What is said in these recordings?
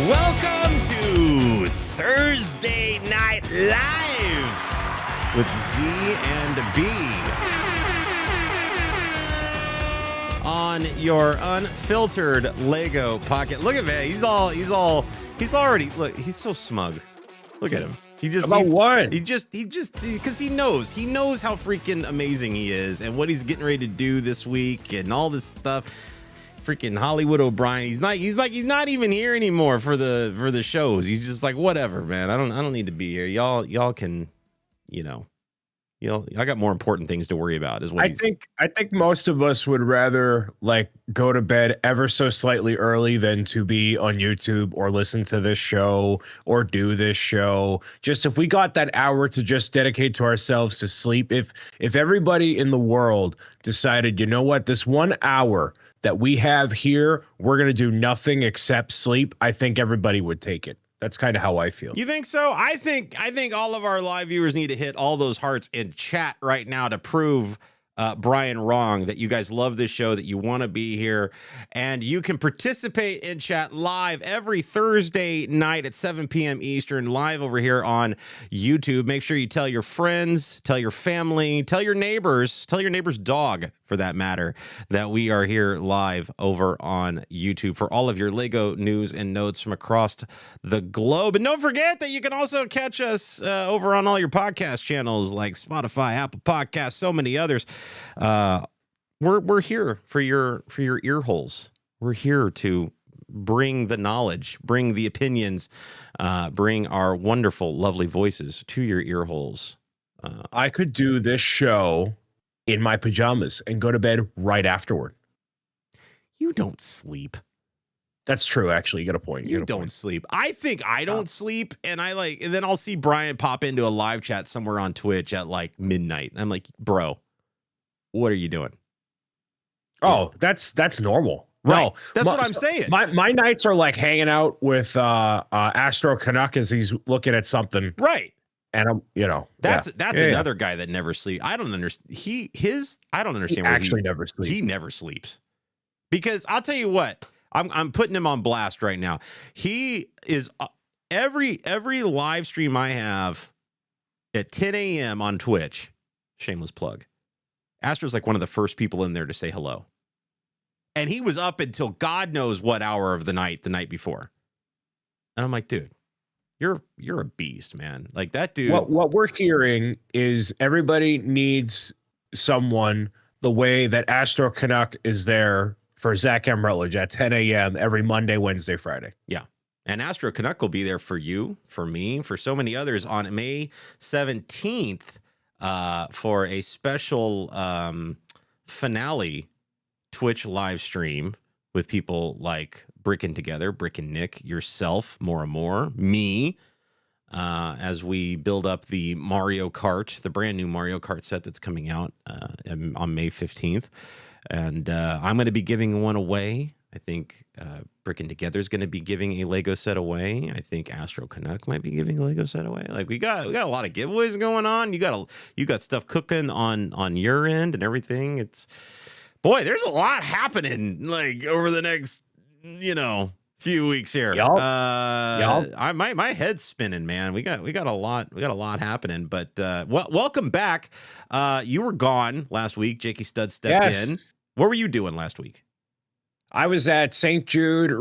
Welcome to Thursday Night Live with Z and B on your unfiltered Lego pocket. Look at that. He's already, look, he's so smug. Look at him. What? Because he knows how freaking amazing he is and what he's getting ready to do this week and all this stuff. Freaking Hollywood O'Brien. He's not even here anymore for the shows. He's just like, whatever, man. I don't need to be here. Y'all can, I got more important things to worry about. Is what I think most of us would rather like go to bed ever so slightly early than to be on YouTube or listen to this show or do this show. Just if we got that hour to just dedicate to ourselves to sleep. If everybody in the world decided, you know what, this 1 hour that we have here, we're going to do nothing except sleep, I think everybody would take it. That's kind of how I feel. You think so? I think all of our live viewers need to hit all those hearts in chat right now to prove Brian wrong, that you guys love this show, that you want to be here, and you can participate in chat live every Thursday night at 7 p.m. Eastern, live over here on YouTube. Make sure you tell your friends, tell your family, tell your neighbor's dog, for that matter, that we are here live over on YouTube for all of your Lego news and notes from across the globe. And don't forget that you can also catch us over on all your podcast channels like Spotify, Apple Podcasts, so many others. We're here for your ear holes. We're here to bring the knowledge, bring the opinions, bring our wonderful, lovely voices to your ear holes. I could do this show in my pajamas and go to bed right afterward. You don't sleep. That's true. Actually, you got a point. You don't sleep. I think I don't sleep, and then I'll see Brian pop into a live chat somewhere on Twitch at like midnight. I'm like, bro, what are you doing? Oh, that's normal. Right. No, that's what I'm saying. My nights are like hanging out with Astro Canuck as he's looking at something. Right. And I'm, that's another guy that never sleeps. I don't understand. I don't understand. He never sleeps. He never sleeps, because I'll tell you what. I'm putting him on blast right now. He is every live stream I have at 10 a.m. on Twitch. Shameless plug. Astro's like one of the first people in there to say hello, and he was up until God knows what hour of the night before. And I'm like, dude, you're a beast, man. Like that dude. What we're hearing is everybody needs someone the way that Astro Canuck is there for Zach M. Rutledge at 10 a.m. every Monday, Wednesday, Friday. Yeah. And Astro Canuck will be there for you, for me, for so many others on May 17th for a special finale Twitch live stream with people like Brick and Nick, yourself, more and more, me, as we build up the Mario Kart, the brand new Mario Kart set that's coming out on May 15th. And I'm going to be giving one away. I think Brick and Together is going to be giving a Lego set away. I think Astro Canuck might be giving a Lego set away. Like we got a lot of giveaways going on. You got stuff cooking on your end and everything. Boy, there's a lot happening like over the next few weeks here. My head's spinning, man. We got a lot happening. But welcome back. You were gone last week. Jakey Stud stepped in. What were you doing last week? I was at St. Jude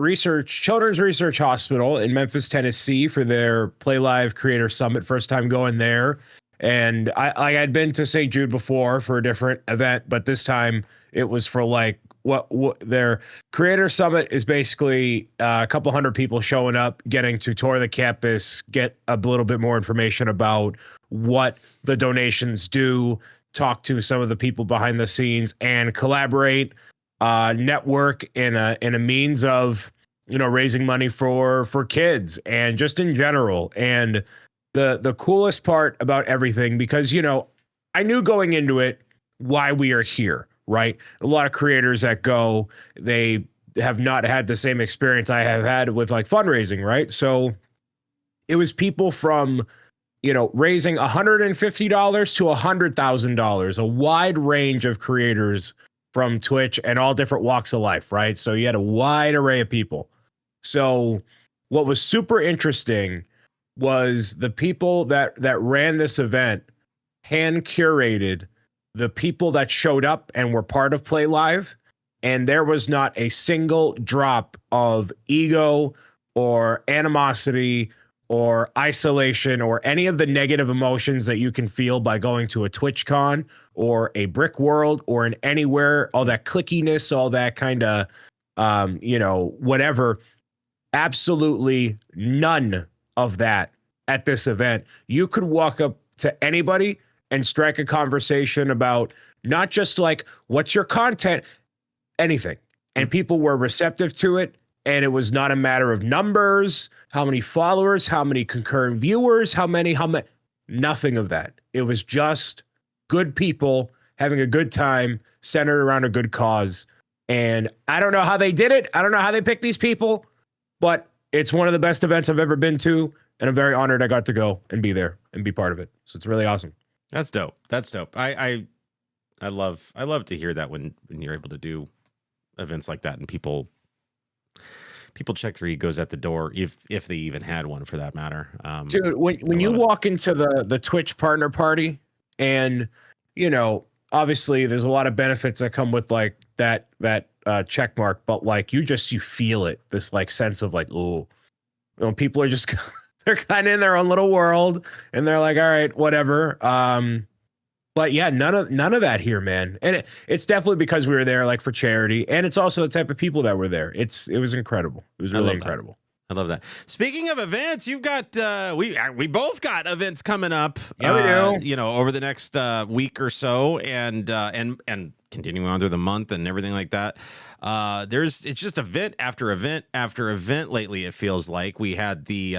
Children's Research Hospital in Memphis, Tennessee for their Play Live Creator Summit. First time going there. And I'd been to St. Jude before for a different event, but this time it was for like what their Creator Summit is basically a couple hundred people showing up, getting to tour the campus, get a little bit more information about what the donations do, talk to some of the people behind the scenes, and collaborate, network in a means of raising money for kids and just in general. And the coolest part about everything, because I knew going into it why we are here, right? A lot of creators that go, they have not had the same experience I have had with like fundraising, right? So it was people from raising $150 to $100,000, a wide range of creators from Twitch and all different walks of life, right? So you had a wide array of people. So what was super interesting was the people that ran this event hand curated the people that showed up and were part of Play Live, and there was not a single drop of ego or animosity or isolation or any of the negative emotions that you can feel by going to a TwitchCon or a Brick World or in anywhere, all that clickiness, all that kind of, whatever. Absolutely none of that at this event. You could walk up to anybody and strike a conversation about not just like, what's your content, anything. And people were receptive to it. And it was not a matter of numbers, how many followers, how many concurrent viewers, how many, nothing of that. It was just good people having a good time centered around a good cause. And I don't know how they did it. I don't know how they picked these people, but it's one of the best events I've ever been to. And I'm very honored I got to go and be there and be part of it. So it's really awesome. That's dope. That's dope. I love to hear that when you're able to do events like that and people check their egos at the door, if they even had one for that matter. Dude, when you walk into the Twitch partner party, and obviously there's a lot of benefits that come with like that check mark, but like you feel it, this like sense of like, oh, people are just they're kind of in their own little world and they're like, all right, whatever. But yeah, none of that here, man. And it's definitely because we were there like for charity, and it's also the type of people that were there. It was incredible. It was really incredible. I love that. Speaking of events, you've got we both got events coming up. Yeah, we do. Over the next week or so, and continuing on through the month and everything like that. It's just event after event after event lately. It feels like we had the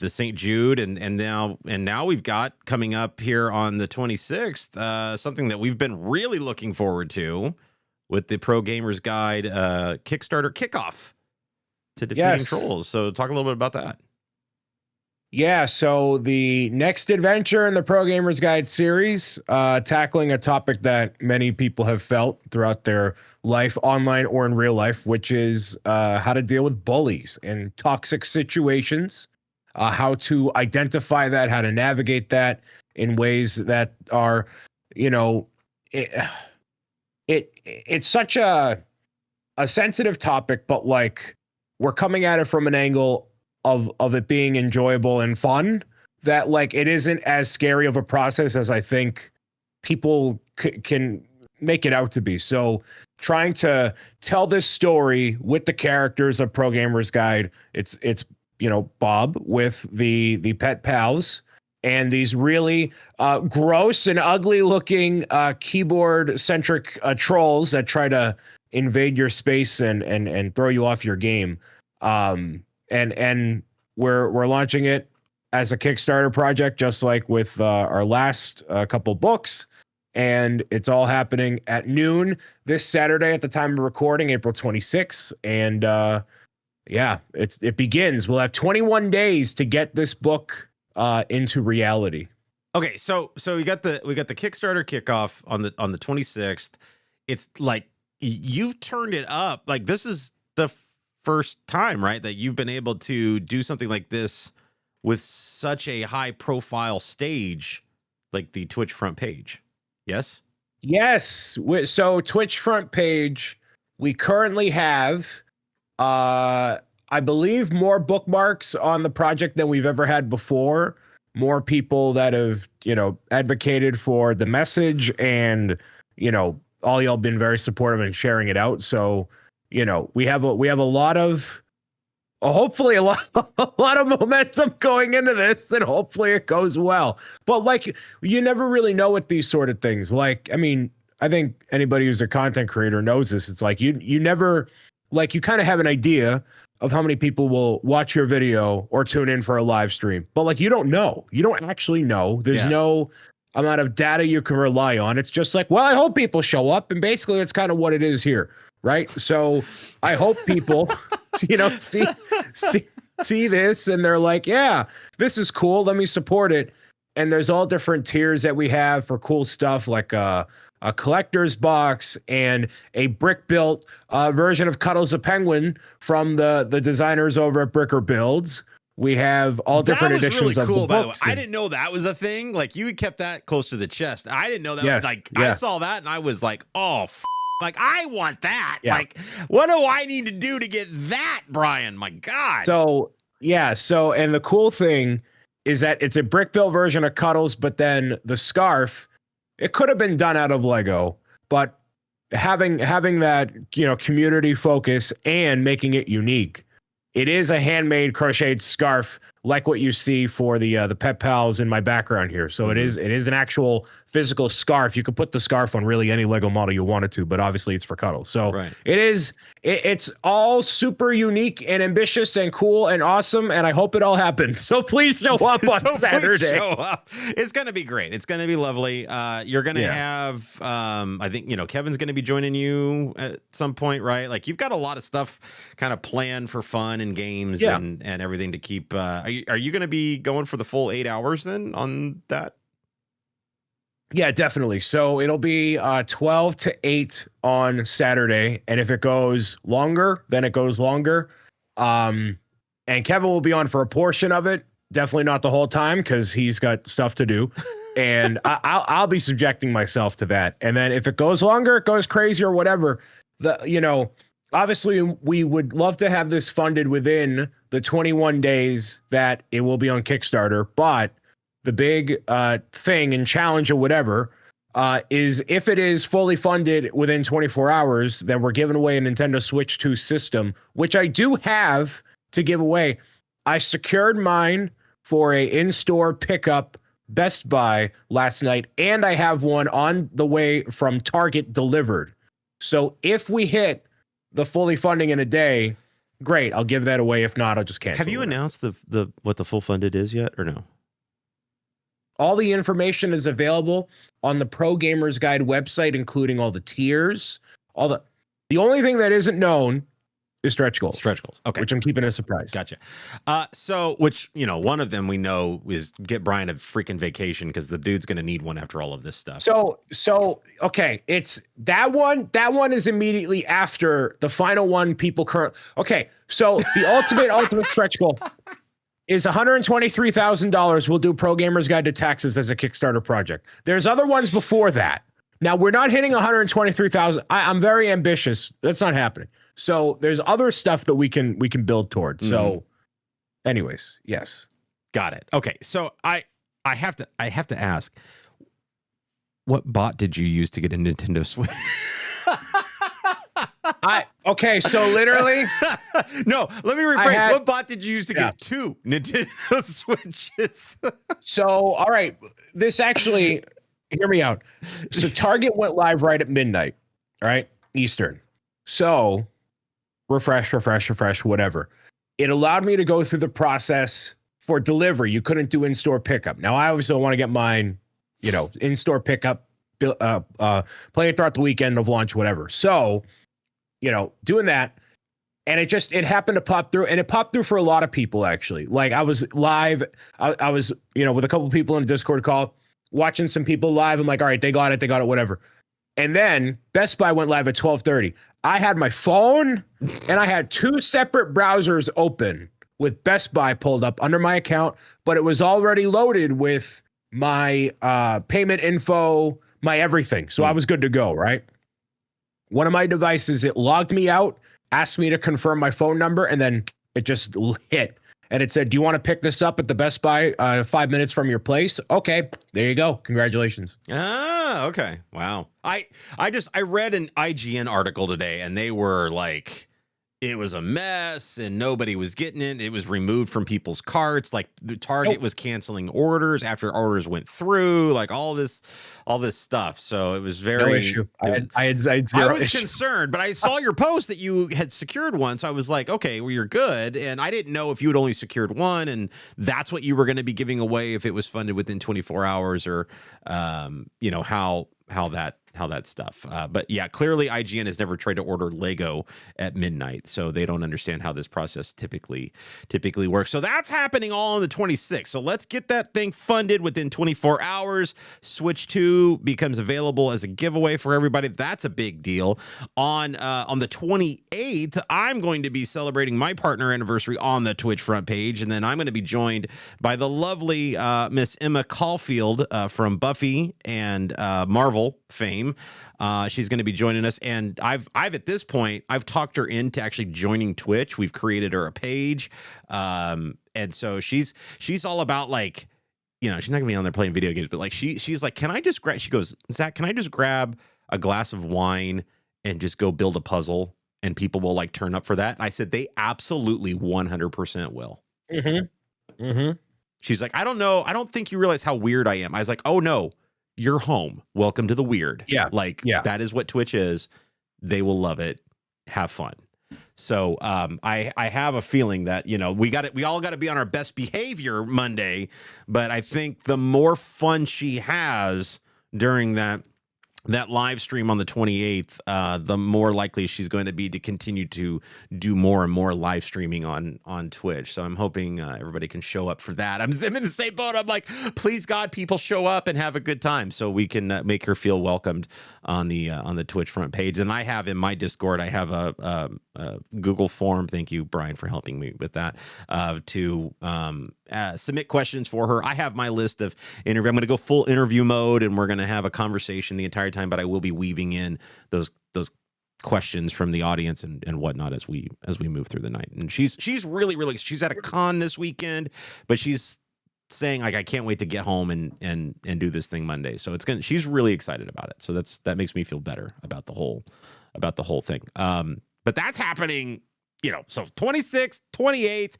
St. Jude and now we've got coming up here on the 26th something that we've been really looking forward to with the Pro Gamers Guide Kickstarter kickoff to defeating trolls. So talk a little bit about that. Yeah, so the next adventure in the Pro Gamers Guide series, tackling a topic that many people have felt throughout their life, online or in real life, which is how to deal with bullies and toxic situations. How to identify that, how to navigate that in ways that are, it's such a sensitive topic, but like we're coming at it from an angle of it being enjoyable and fun, that like it isn't as scary of a process as I think people can make it out to be. So trying to tell this story with the characters of Pro Gamers Guide, it's Bob with the pet pals and these really gross and ugly looking keyboard centric trolls that try to invade your space and throw you off your game. And we're launching it as a Kickstarter project, just like with our last couple books. And it's all happening at noon this Saturday at the time of recording, April 26th. And yeah, it begins. We'll have 21 days to get this book into reality. Okay, so we got the Kickstarter kickoff on the 26th. It's like you've turned it up. Like this is the first time, right, that you've been able to do something like this with such a high profile stage like the Twitch front page. Yes? Yes. So Twitch front page, we currently have I believe more bookmarks on the project than we've ever had before. More people that have, advocated for the message, and, all y'all been very supportive and sharing it out. So, we have a lot of, hopefully a lot of momentum going into this, and hopefully it goes well. But like, you never really know with these sort of things. Like, I mean, I think anybody who's a content creator knows this. It's like you never, like, you kind of have an idea of how many people will watch your video or tune in for a live stream, but like, you don't know. You don't actually know. There's no amount of data you can rely on. It's just like, well, I hope people show up, and basically it's kind of what it is here, right? So I hope people, see this, and they're like, yeah, this is cool. Let me support it. and there's all different tiers that we have for cool stuff like a collector's box and a brick built version of Cuddles the Penguin from the designers over at Bricker Builds. We have all different editions of the books. I didn't know that was a thing. Like, you kept that close to the chest. I didn't know that. Yes, I saw that and I was like, oh, like, I want that. Yeah. Like, what do I need to do to get that, Brian? My God. So, yeah. So, and the cool thing is that it's a brick built version of Cuddles, but then the scarf, it could have been done out of Lego, but having that, you know, community focus and making it unique. It is a handmade crocheted scarf like what you see for the pet pals in my background here. So it is an actual physical scarf. You could put the scarf on really any Lego model you wanted to, but obviously it's for Cuddles. So it's all super unique and ambitious and cool and awesome, and I hope it all happens. So please show up on Saturday. Show up. It's going to be great. It's going to be lovely. You're going to have, I think, you know, Kevin's going to be joining you at some point, right? Like, you've got a lot of stuff kind of planned for fun and games and everything to keep. Are you going to be going for the full 8 hours then on that? Yeah, definitely. So it'll be 12 to 8 on Saturday. And if it goes longer, then it goes longer. And Kevin will be on for a portion of it. Definitely not the whole time because he's got stuff to do. And I'll be subjecting myself to that. And then if it goes longer, it goes crazy or whatever. Obviously, we would love to have this funded within the 21 days that it will be on Kickstarter. But the big thing and challenge or whatever is if it is fully funded within 24 hours, then we're giving away a Nintendo Switch 2 system, which I do have to give away. I secured mine for a in-store pickup Best Buy last night, and I have one on the way from Target delivered. So if we hit the fully funding in a day, great. I'll give that away. If not, I'll just cancel. Have you announced the what the full funded is yet or no? All the information is available on the Pro Gamers Guide website, including all the tiers. The only thing that isn't known is stretch goals. Stretch goals. Okay. Which I'm keeping a surprise. Gotcha. So, which, you know, one of them we know is get Brian a freaking vacation because the dude's going to need one after all of this stuff. So, okay. It's that one. That one is immediately after the final one people current. Okay. So the ultimate stretch goal is $123,000. We'll do Pro Gamers Guide to Taxes as a Kickstarter project. There's other ones before that. Now we're not hitting 123,000. I'm very ambitious. That's not happening. So there's other stuff that we can build towards. So anyways, yes. Got it. Okay. So I have to ask, what bot did you use to get a Nintendo Switch? Okay, so literally no, let me rephrase. What bot did you use to get 2 Nintendo Switches? So, all right, this actually, hear me out. So Target went live right at midnight, all right, Eastern. So refresh, whatever. It allowed me to go through the process for delivery. You couldn't do in-store pickup. Now, I obviously want to get mine, you know, in-store pickup, play it throughout the weekend of launch, whatever. So, you know, doing that. And it happened to pop through, and it popped through for a lot of people, actually. Like, I was live. I was, you know, with a couple people in a Discord call, watching some people live. I'm like, all right, they got it, whatever. And then Best Buy went live at 12:30. I had my phone and I had 2 separate browsers open with Best Buy pulled up under my account, but it was already loaded with my payment info, my everything. So I was good to go, right? One of my devices, it logged me out, asked me to confirm my phone number, and then it just hit. And it said, do you want to pick this up at the Best Buy 5 minutes from your place? Okay, there you go. Congratulations. Ah, okay. Wow. I read an IGN article today, and they were like, it was a mess and nobody was getting it. It was removed from people's carts. Like, the Target was canceling orders after orders went through, like all this stuff. So it was very, no issue. I had zero I was issue. concerned, but I saw your post that you had secured one. So I was like, okay, well, you're good. And I didn't know if you had only secured one and that's what you were going to be giving away if it was funded within 24 hours or, you know, how that that stuff. But yeah, clearly IGN has never tried to order Lego at midnight, so they don't understand how this process typically works. So that's happening all on the 26th. So let's get that thing funded within 24 hours. Switch 2 becomes available as a giveaway for everybody. That's a big deal. On the 28th, I'm going to be celebrating my partner anniversary on the Twitch front page, and then I'm going to be joined by the lovely Miss Emma Caulfield from Buffy and Marvel fame. She's going to be joining us, and I've at this point I've talked her into actually joining Twitch. We've created her a page, and so she's all about, like, you know, she's not gonna be on there playing video games, but like she's like, can I just grab? She goes, Zach, can I just grab a glass of wine and just go build a puzzle, and people will like turn up for that? And I said they absolutely 100% will. She's like, I don't know. I don't think you realize how weird I am. I was like, oh no, you're home. Welcome to the weird. Yeah. Like, that is what Twitch is. They will love it. Have fun. So I have a feeling that, you know, we all got to be on our best behavior Monday, but I think the more fun she has during that live stream on the 28th, the more likely she's going to be to continue to do more and more live streaming on Twitch. So I'm hoping everybody can show up for that. I'm in the same boat. I'm like, please God, people show up and have a good time so we can make her feel welcomed on the Twitch front page. And I have in my Discord, I have a Google form. Thank you, Brian, for helping me with that, to submit questions for her. I have my list of interview. I'm going to go full interview mode, and we're going to have a conversation the entire time, but I will be weaving in those questions from the audience and whatnot as we move through the night. And she's really she's at a con this weekend, but she's saying, like, I can't wait to get home and do this thing Monday. So she's really excited about it. So that makes me feel better about the whole thing. But that's happening, you know, so 26th, 28th,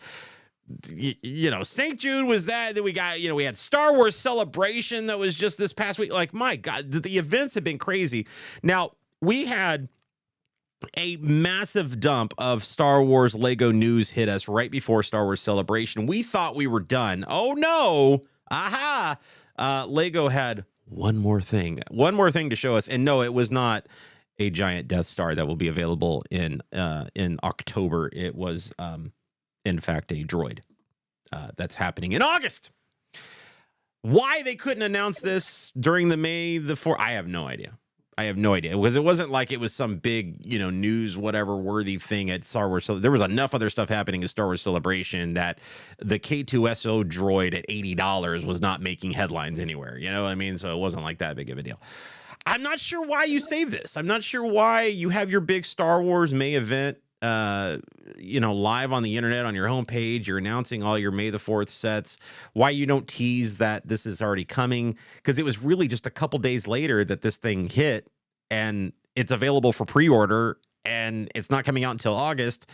you know, St. Jude was that. Then we got, you know, we had Star Wars Celebration that was just this past week. Like, my God, the events have been crazy. Now, we had a massive dump of Star Wars Lego news hit us right before Star Wars Celebration. We thought we were done. Oh, no. Aha. Lego had one more thing to show us. And no, it was not a giant Death Star that will be available in October. It was, in fact, a droid that's happening in August. Why they couldn't announce this during the May the 4th, I have no idea. Because it wasn't like it was some big, you know, news, whatever worthy thing at Star Wars. So there was enough other stuff happening at Star Wars Celebration that the K2SO droid at $80 was not making headlines anywhere. You know what I mean? So it wasn't like that big of a deal. I'm not sure why you save this. I'm not sure why you have your big Star Wars May event, you know, live on the internet on your homepage. You're announcing all your May the 4th sets. Why you don't tease that this is already coming? Because it was really just a couple days later that this thing hit, and it's available for pre-order, and it's not coming out until August.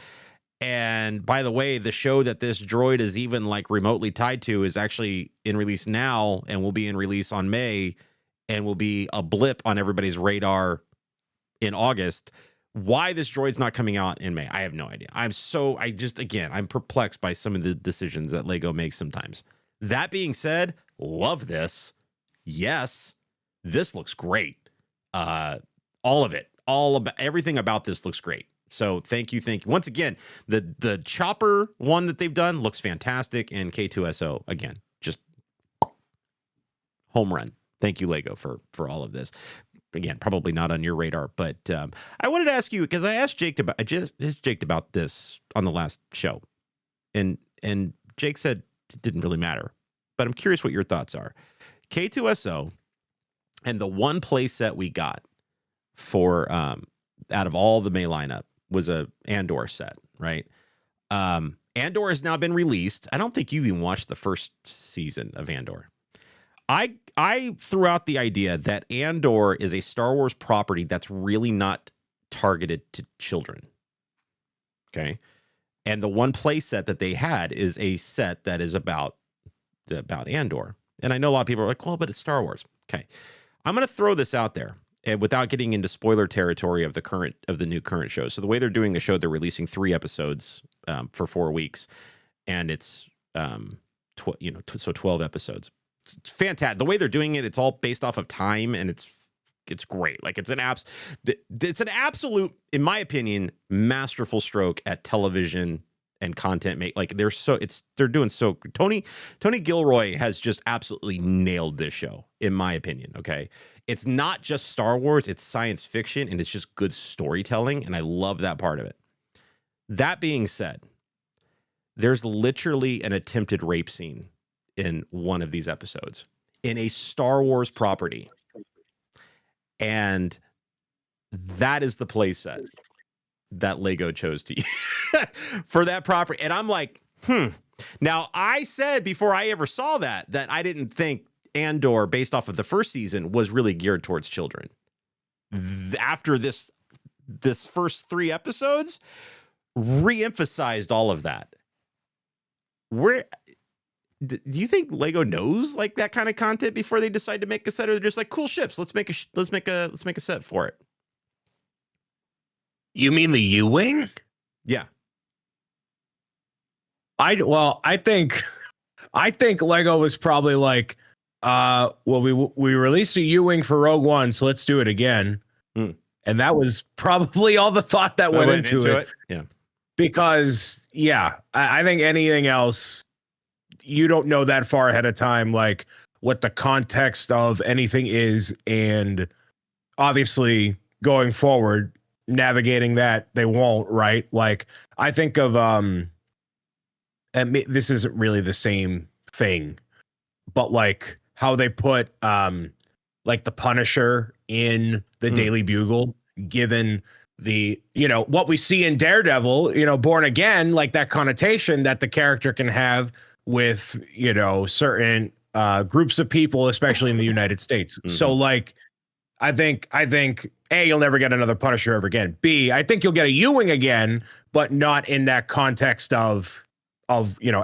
And by the way, the show that this droid is even like remotely tied to is actually in release now and will be in release on May and will be a blip on everybody's radar in August. Why this droid's not coming out in May, I have no idea. I'm perplexed by some of the decisions that Lego makes sometimes. That being said, love this. Yes, this looks great. All of it, everything about this looks great. So thank you. Once again, the chopper one that they've done looks fantastic, and K2SO again, just home run. Thank you, Lego, for all of this. Again, probably not on your radar, but I wanted to ask you, because I asked Jake about this on the last show, and Jake said it didn't really matter, but I'm curious what your thoughts are. K2SO and the one play set we got for out of all the May lineup was a Andor set, right? Andor has now been released. I don't think you even watched the first season of Andor. I threw out the idea that Andor is a Star Wars property that's really not targeted to children. Okay. And the one play set that they had is a set that is about Andor. And I know a lot of people are like, well, but it's Star Wars. Okay. I'm going to throw this out there, and without getting into spoiler territory of the new current show. So the way they're doing the show, they're releasing 3 episodes for 4 weeks, and it's 12 episodes. It's fantastic. The way they're doing it, it's all based off of time, and it's it's great. Like it's an absolute, in my opinion, masterful stroke at television and content like they're doing so. Tony Gilroy has just absolutely nailed this show, in my opinion. Okay, it's not just Star Wars, it's science fiction, and it's just good storytelling, and I love that part of it. That being said, there's literally an attempted rape scene in one of these episodes in a Star Wars property, and that is the playset that Lego chose to use for that property. And I'm like, Now, I said before I ever saw that I didn't think Andor, based off of the first season, was really geared towards children. After this first 3 episodes, re-emphasized all of that. Do you think Lego knows like that kind of content before they decide to make a set, or they're just like, cool ships, let's make a set for it? You mean the U-Wing? Yeah. I think Lego was probably like, well, we released a U-Wing for Rogue One, so let's do it again. And that was probably all the thought that went into it. Yeah. Because I think anything else, you don't know that far ahead of time, like what the context of anything is. And obviously going forward, navigating that, they won't, right? Like I think of, and this isn't really the same thing, but like how they put, like the Punisher in the Daily Bugle, given the, what we see in Daredevil, Born Again, like that connotation that the character can have with, certain groups of people, especially in the United States. So like, I think A, you'll never get another Punisher ever again. B, I think you'll get a U-Wing again, but not in that context of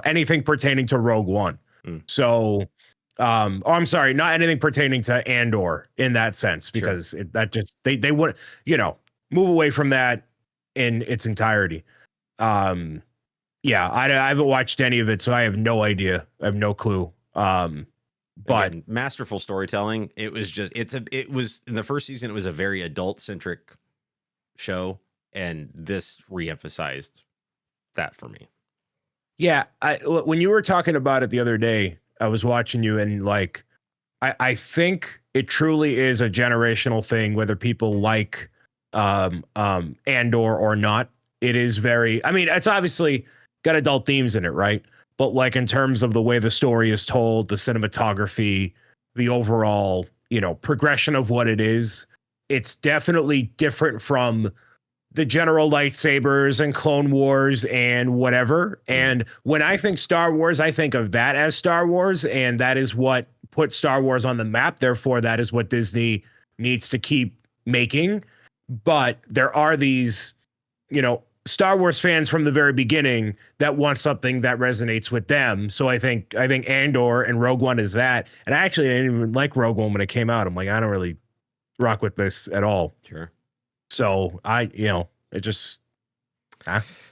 anything pertaining to Rogue One. So, I'm sorry, not anything pertaining to Andor in that sense, because they would, move away from that in its entirety. I haven't watched any of it, so I have no idea. I have no clue. But again, masterful storytelling. It was in the first season, it was a very adult centric show, and this reemphasized that for me. Yeah, when you were talking about it the other day, I was watching you, and like, I think it truly is a generational thing, whether people like Andor or not. It is very, I mean, it's obviously got adult themes in it, right? But like in terms of the way the story is told, the cinematography, the overall, progression of what it is, it's definitely different from the general lightsabers and Clone Wars and whatever. And when I think Star Wars, I think of that as Star Wars, and that is what put Star Wars on the map. Therefore, that is what Disney needs to keep making. But there are these, Star Wars fans from the very beginning that want something that resonates with them. So I think Andor and Rogue One is that. And actually, I didn't even like Rogue One when it came out. I'm like, I don't really rock with this at all. Sure. So it just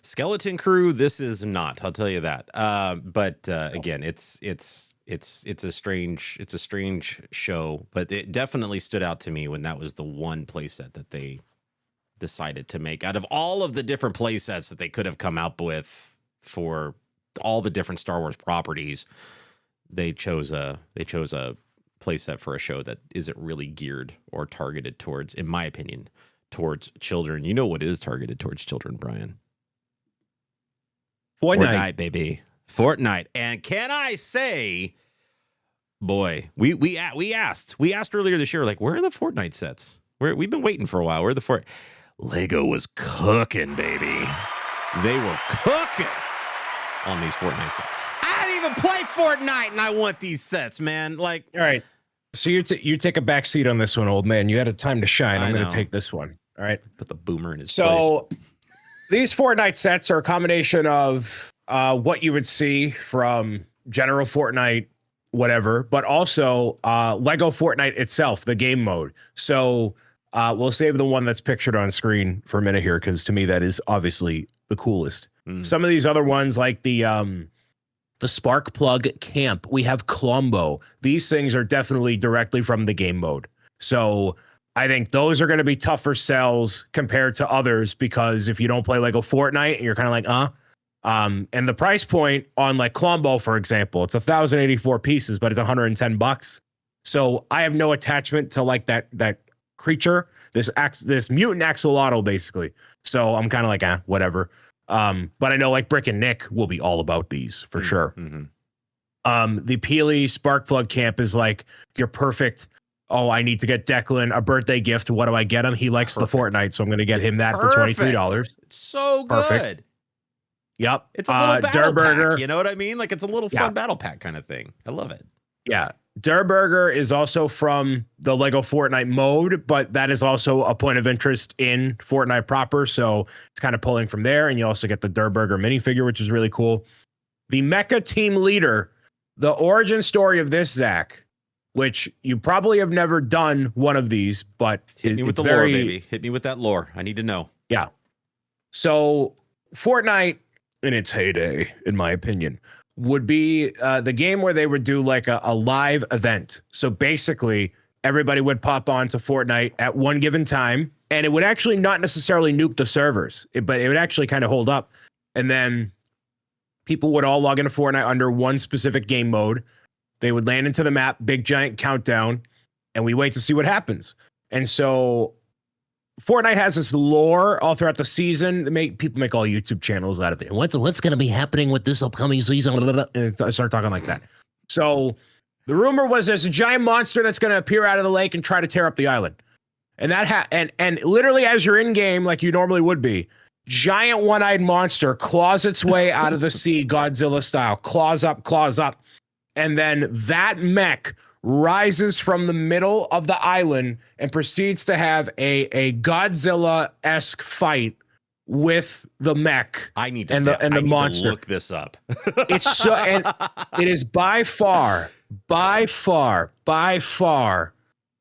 Skeleton Crew. This is not. I'll tell you that. But again, it's a strange show. But it definitely stood out to me when that was the one playset that they decided to make out of all of the different play sets that they could have come up with for all the different Star Wars properties. They chose a play set for a show that isn't really geared or targeted towards, in my opinion, towards children. You know what is targeted towards children, Brian? Fortnite, baby. Fortnite. And can I say, boy, we asked earlier this year, like, where are the Fortnite sets? We've been waiting for a while. Where are the Lego was cooking, baby. They were cooking on these Fortnite sets. I didn't even play Fortnite, and I want these sets, man. Like, all right. So you take a back seat on this one, old man. You had a time to shine. I'm going to take this one. All right. Put the boomer in his place. So these Fortnite sets are a combination of what you would see from general Fortnite, whatever, but also Lego Fortnite itself, the game mode. So we'll save the one that's pictured on screen for a minute here, because to me that is obviously the coolest. Some of these other ones, like the Spark Plug Camp, we have Colombo. These things are definitely directly from the game mode. So I think those are going to be tougher sells compared to others, because if you don't play Lego Fortnite, you're kind of like, and the price point on like Colombo, for example, it's 1,084 pieces, but it's $110. So I have no attachment to like that creature, this mutant axolotl, basically. So I'm kind of like, whatever. But I know like Brick and Nick will be all about these for sure. The Peely Sparkplug Camp is like your perfect. Oh, I need to get Declan a birthday gift. What do I get him? He likes the Fortnite, so I'm going to get him that for $23. It's so good. Perfect. Yep. It's a little battle Durburger, pack. You know what I mean? Like it's a little fun battle pack kind of thing. I love it. Yeah. Durburger is also from the Lego Fortnite mode, but that is also a point of interest in Fortnite proper. So it's kind of pulling from there. And you also get the Durburger minifigure, which is really cool. The Mecha Team Leader, the origin story of this, Zach, which you probably have never done one of these, but hit me with the lore, baby. Hit me with that lore. I need to know. Yeah. So Fortnite in its heyday, in my opinion, would be the game where they would do like a live event. So basically everybody would pop on to Fortnite at one given time, and it would actually not necessarily nuke the servers, but it would actually kind of hold up. And then people would all log into Fortnite under one specific game mode. They would land into the map, big giant countdown, and we wait to see what happens. And so Fortnite has this lore all throughout the season. People make all YouTube channels out of it. What's going to be happening with this upcoming season? And I start talking like that. So the rumor was there's a giant monster that's going to appear out of the lake and try to tear up the island. And and literally as you're in game, like you normally would be, giant one-eyed monster claws its way out of the sea, Godzilla style, claws up. And then that mech rises from the middle of the island and proceeds to have a Godzilla-esque fight with the mech. I need to monster. Look this up. It's so, and it is by far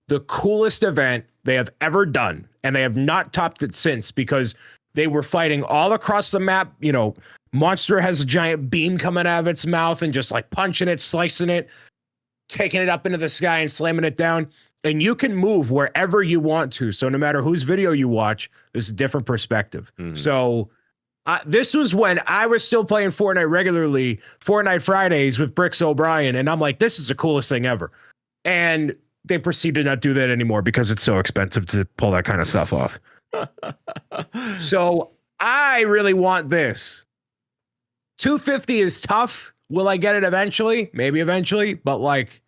the coolest event they have ever done, and they have not topped it since, because they were fighting all across the map. You know, monster has a giant beam coming out of its mouth and just like punching it, slicing it, taking it up into the sky and slamming it down. And you can move wherever you want to. So no matter whose video you watch, this is a different perspective. So this was when I was still playing Fortnite regularly, Fortnite Fridays with Bricks O'Brien. And I'm like, this is the coolest thing ever. And they proceed to not do that anymore because it's so expensive to pull that kind of stuff off. So I really want this. 250 is tough. Will I get it eventually? Maybe eventually, but like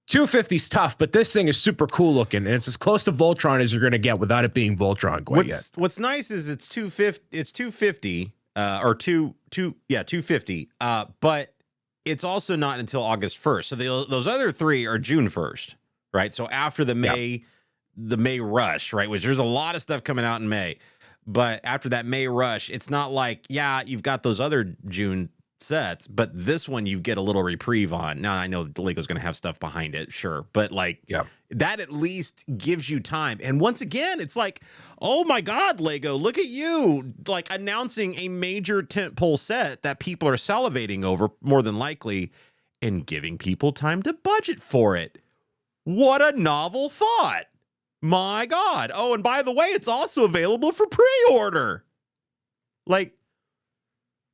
250 is tough. But this thing is super cool looking, and it's as close to Voltron as you're going to get without it being Voltron quite yet. What's nice is it's 250. It's 250 or 250. But it's also not until August 1st. So those other three are June 1st, right? So after the May rush, right? Which there's a lot of stuff coming out in May. But after that May rush, it's not like, you've got those other June sets, but this one you get a little reprieve on. Now I know the Lego's going to have stuff behind it, sure, but like that at least gives you time. And once again, it's like, oh my God, Lego, look at you, like announcing a major tentpole set that people are salivating over more than likely, and giving people time to budget for it. What a novel thought. My God. Oh, and by the way, it's also available for pre-order. Like,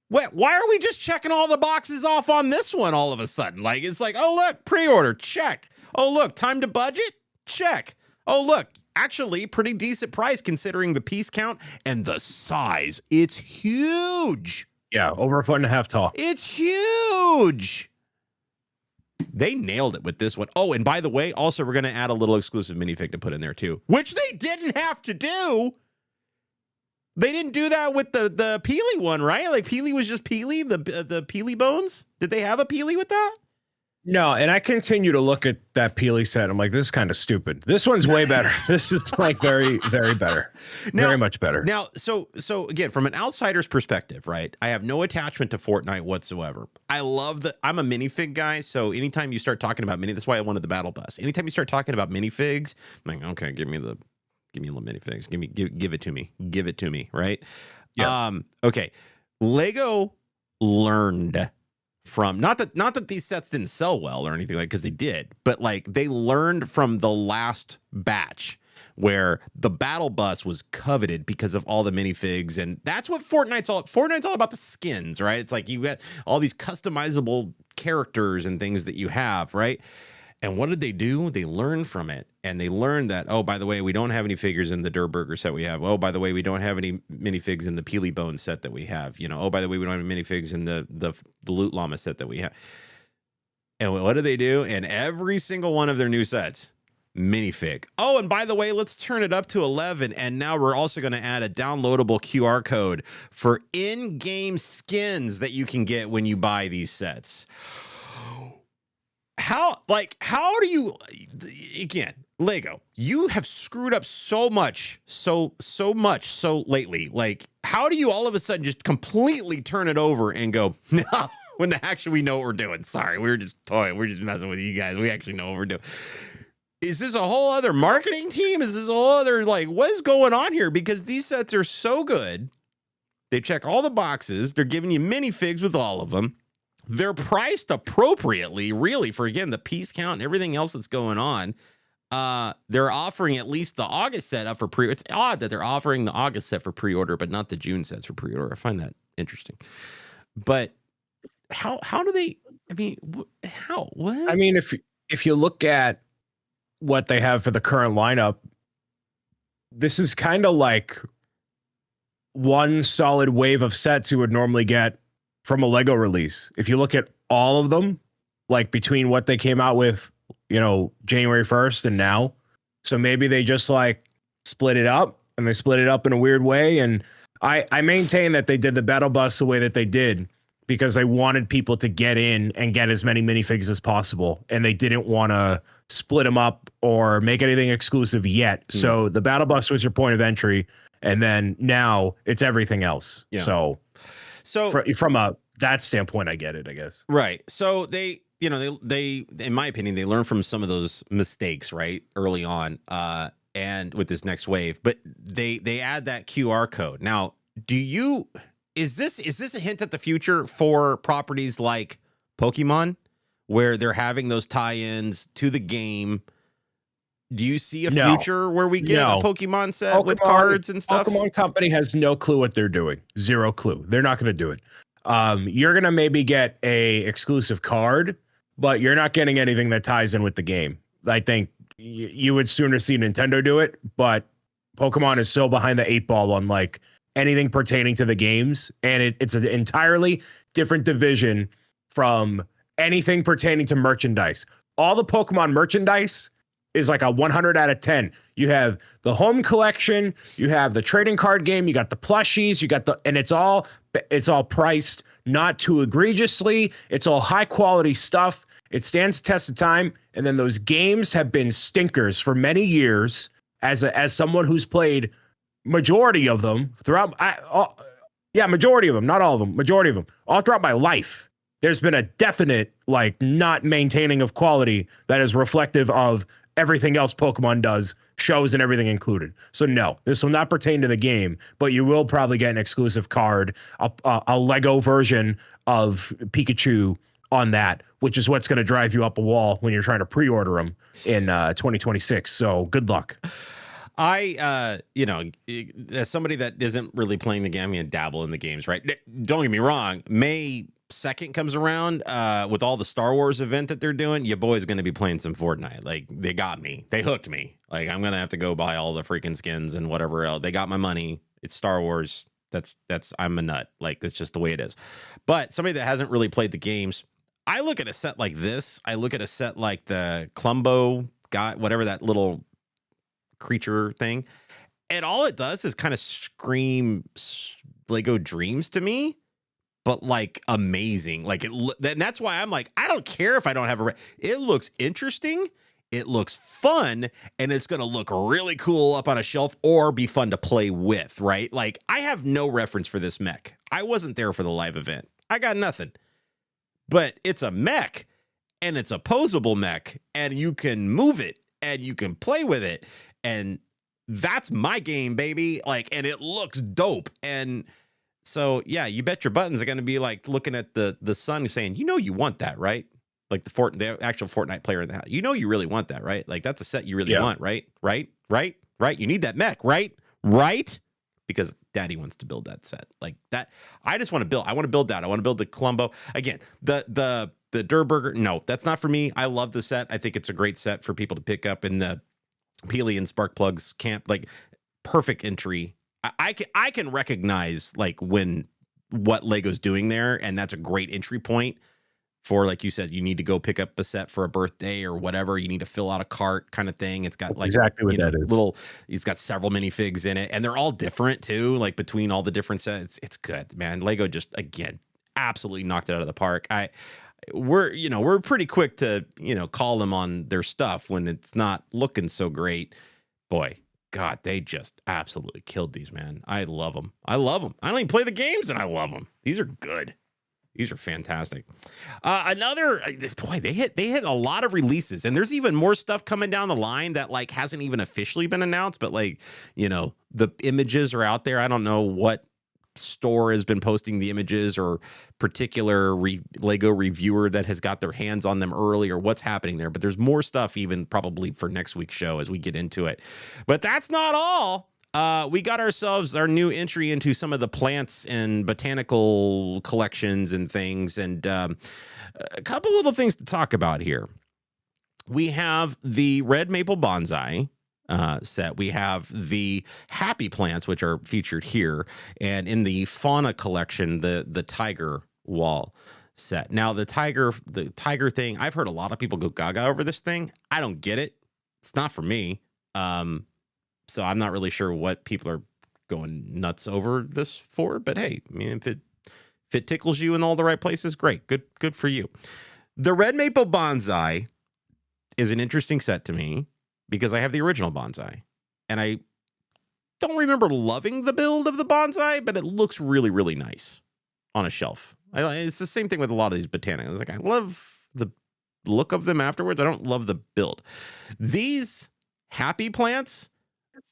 why are we just checking all the boxes off on this one all of a sudden? Like, it's like, oh, look, pre-order, check. Oh, look, time to budget, check. Oh, look, actually pretty decent price considering the piece count and the size. It's huge. Yeah, over 1.5 feet tall. It's huge. They nailed it with this one. Oh, and by the way, also, we're going to add a little exclusive minifig to put in there, too, which they didn't have to do. They didn't do that with the Peely one, right? Like, Peely was just Peely, the Peely bones. Did they have a Peely with that? No, and I continue to look at that Peely set. I'm like, this is kind of stupid. This one's way better. This is like very, very better. Very much better. Now, so again, from an outsider's perspective, right? I have no attachment to Fortnite whatsoever. I love I'm a minifig guy, so anytime you start talking about that's why I wanted the battle bus. Anytime you start talking about minifigs, I'm like, okay, give me a little minifigs. Give it to me. Give it to me, right? Yeah. Okay. Lego learned from not that these sets didn't sell well or anything, like, because they did, but like they learned from the last batch where the battle bus was coveted because of all the minifigs, and that's what Fortnite's all about, the skins, right? It's like you got all these customizable characters and things that you have, right? And what did they do? They learned from it. And they learned that, oh, by the way, we don't have any figures in the Der Burger set we have. Oh, by the way, we don't have any minifigs in the Peely Bone set that we have. You know, oh, by the way, we don't have any minifigs in the Loot Llama set that we have. And what do they do? In every single one of their new sets, minifig. Oh, and by the way, let's turn it up to 11. And now we're also going to add a downloadable QR code for in-game skins that you can get when you buy these sets. How do you, again, Lego, you have screwed up so much lately. Like, how do you all of a sudden just completely turn it over and go, no, when actually we know what we're doing? Sorry, we were just toying. We're just messing with you guys. We actually know what we're doing. Is this a whole other marketing team? Is this a whole other, like, what is going on here? Because these sets are so good. They check all the boxes. They're giving you minifigs with all of them. They're priced appropriately, really, for, again, the piece count and everything else that's going on. They're offering at least the August set up for pre. It's odd that they're offering the August set for pre-order, but not the June sets for pre-order. I find that interesting. But how do they? I mean, how? What? I mean, if you look at what they have for the current lineup, this is kind of like one solid wave of sets you would normally get from a Lego release. If you look at all of them, like between what they came out with, you know, January 1st and now. So maybe they just like split it up, and they split it up in a weird way. And I maintain that they did the battle bus the way that they did because they wanted people to get in and get as many minifigs as possible. And they didn't want to split them up or make anything exclusive yet. So the battle bus was your point of entry. And then now it's everything else. Yeah. So from that standpoint, I get it, I guess. Right. So they in my opinion, they learned from some of those mistakes, right, early on, and with this next wave. But they add that QR code. Now, is this a hint at the future for properties like Pokemon, where they're having those tie-ins to the game? Do you see a future where we get a Pokemon set with cards and stuff? Pokemon Company has no clue what they're doing. Zero clue. They're not going to do it. You're going to maybe get a exclusive card, but you're not getting anything that ties in with the game. I think you would sooner see Nintendo do it, but Pokemon is so behind the 8 ball on like anything pertaining to the games. And it's an entirely different division from anything pertaining to merchandise. All the Pokemon merchandise is like a 100 out of 10. You have the home collection, you have the trading card game, you got the plushies, and it's all priced not too egregiously. It's all high quality stuff. It stands the test of time. And then those games have been stinkers for many years. As someone who's played majority of them throughout, majority of them, not all of them, majority of them, all throughout my life, there's been a definite like not maintaining of quality that is reflective of everything else Pokemon does, shows and everything included. So no, this will not pertain to the game, but you will probably get an exclusive card, a Lego version of Pikachu on that, which is what's going to drive you up a wall when you're trying to pre-order them in 2026. So good luck. As somebody that isn't really playing the game, I'm going to dabble in the games, right? Don't get me wrong. May 2nd comes around with all the Star Wars event that they're doing, your boy's going to be playing some Fortnite. Like, they got me. They hooked me. Like, I'm going to have to go buy all the freaking skins and whatever else. They got my money. It's Star Wars. I'm a nut. Like, that's just the way it is. But somebody that hasn't really played the games, I look at a set like this. I look at a set like the Clumbo guy, whatever that little creature thing. And all it does is kind of scream Lego Dreams to me. But like amazing, like and that's why I'm like, I don't care if I don't have it looks interesting, it looks fun, and it's gonna look really cool up on a shelf or be fun to play with, right? Like, I have no reference for this mech. I wasn't there for the live event. I got nothing. But it's a mech, and it's a posable mech, and you can move it, and you can play with it, and that's my game, baby. Like, and it looks dope, and so, yeah, you bet your buttons are going to be like looking at the sun saying, you want that, right? Like the actual Fortnite player in the house. You really want that, right? Like, that's a set you really want, right? Right? right? You need that mech, right? Right? Because daddy wants to build that set like that. I just want to build. I want to build that. I want to build the Columbo again. The Durr Burger. No, that's not for me. I love the set. I think it's a great set for people to pick up in the Peely and Sparkplugs camp. Like perfect entry. I can recognize like when what Lego's doing there, and that's a great entry point for, like you said, you need to go pick up a set for a birthday or whatever. You need to fill out a cart kind of thing. It's got like exactly what that is. It's got several minifigs in it, and they're all different too. Like between all the different sets, it's good, man. Lego just again absolutely knocked it out of the park. We're pretty quick to call them on their stuff when it's not looking so great. Boy, God, they just absolutely killed these, man. I love them. I don't even play the games, and I love them. These are good. These are fantastic. They hit a lot of releases, and there's even more stuff coming down the line that like hasn't even officially been announced, but like, the images are out there. I don't know what store has been posting the images or particular Lego reviewer that has got their hands on them early or what's happening there, but there's more stuff even probably for next week's show as we get into it. But that's not all. We got ourselves our new entry into some of the plants and botanical collections and things, and a couple little things to talk about here. We have the red maple bonsai set. We have the happy plants, which are featured here, and in the fauna collection, the tiger wall set. Now, the tiger thing, I've heard a lot of people go gaga over this thing. I don't get it. It's not for me. So I'm not really sure what people are going nuts over this for, but hey, I mean, if it tickles you in all the right places, great. Good for you. The red maple bonsai is an interesting set to me because I have the original bonsai, and I don't remember loving the build of the bonsai, but it looks really, really nice on a shelf. It's the same thing with a lot of these botanicals. Like, I love the look of them afterwards. I don't love the build. These happy plants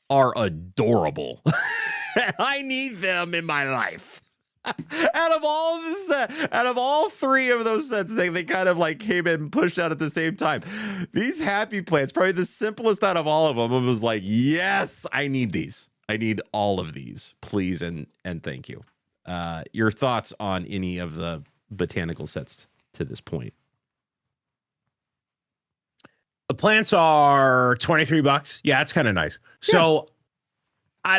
are adorable. I need them in my life. Out of all three of those sets, they kind of like came in and pushed out at the same time. These happy plants, probably the simplest out of all of them, it was like, yes, I need these. I need all of these, please and thank you. Your thoughts on any of the botanical sets to this point? The plants are $23. Yeah, it's kind of nice. Yeah. So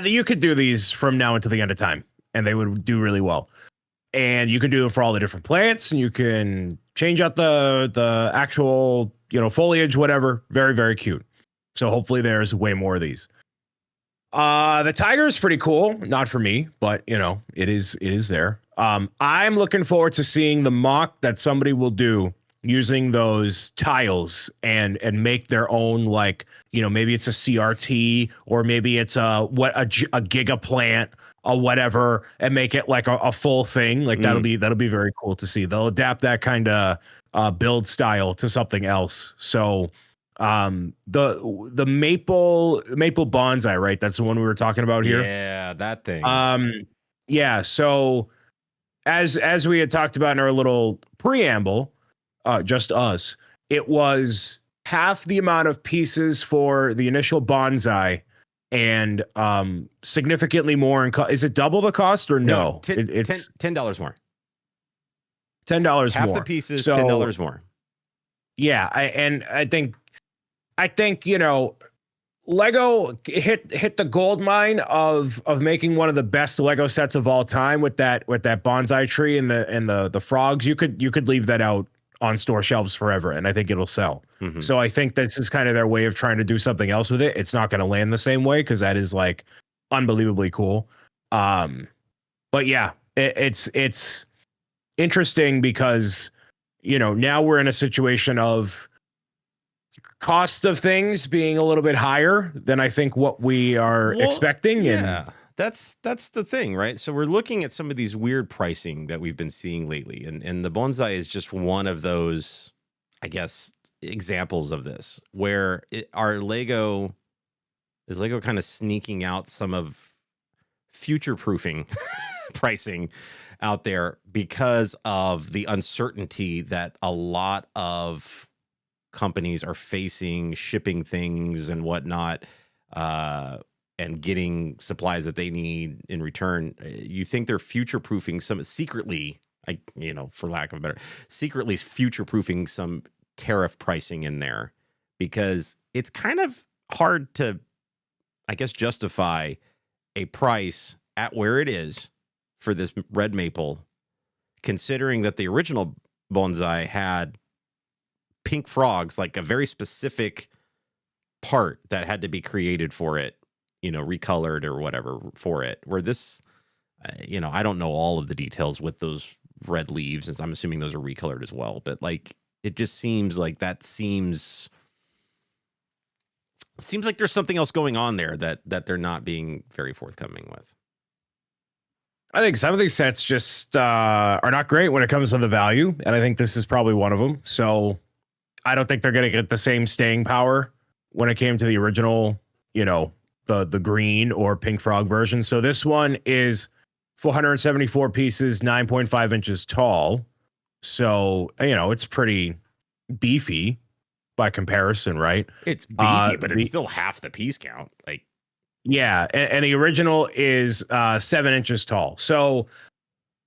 you could do these from now until the end of time, and they would do really well. And you can do it for all the different plants, and you can change out the actual foliage, whatever. Very, very cute. So hopefully there's way more of these. The tiger is pretty cool. Not for me, but it is there. I'm looking forward to seeing the mock that somebody will do using those tiles and make their own, like, maybe it's a CRT or maybe it's a giga plant or whatever, and make it like a full thing. Like that'll be very cool to see. They'll adapt that kind of build style to something else. So the maple bonsai, right? That's the one we were talking about here. Yeah, that thing. Yeah. So as we had talked about in our little preamble, just us, it was half the amount of pieces for the initial bonsai and significantly more in is it double the cost or no? It's $10 more. $10 more. Half the pieces, so, $10 more. Yeah, I think Lego hit the gold mine of making one of the best Lego sets of all time with that bonsai tree and the frogs. You could leave that out on store shelves forever, and I think it'll sell. Mm-hmm. So I think this is kind of their way of trying to do something else with it. It's not going to land the same way because that is like unbelievably cool. But yeah, it's interesting because now we're in a situation of cost of things being a little bit higher than I think what we are expecting. Yeah. That's the thing, right? So we're looking at some of these weird pricing that we've been seeing lately, and the bonsai is just one of those, I guess, examples of this, where is Lego kind of sneaking out some of future-proofing pricing out there because of the uncertainty that a lot of companies are facing, shipping things and whatnot. and getting supplies that they need in return. You think they're future proofing some secretly, for lack of a better, secretly future proofing some tariff pricing in there, because it's kind of hard to, I guess, justify a price at where it is for this red maple, considering that the original bonsai had pink frogs, like a very specific part that had to be created for it, recolored or whatever for it. Where this, I don't know all of the details with those red leaves, and I'm assuming those are recolored as well. But like, it just seems like seems like there's something else going on there that they're not being very forthcoming with. I think some of these sets just are not great when it comes to the value, and I think this is probably one of them. So I don't think they're going to get the same staying power when it came to the original, the green or pink frog version. So this one is 474 pieces, 9.5 inches tall. So, it's pretty beefy by comparison, right? It's beefy, but it's still half the piece count. Like, yeah, and the original is 7 inches tall. So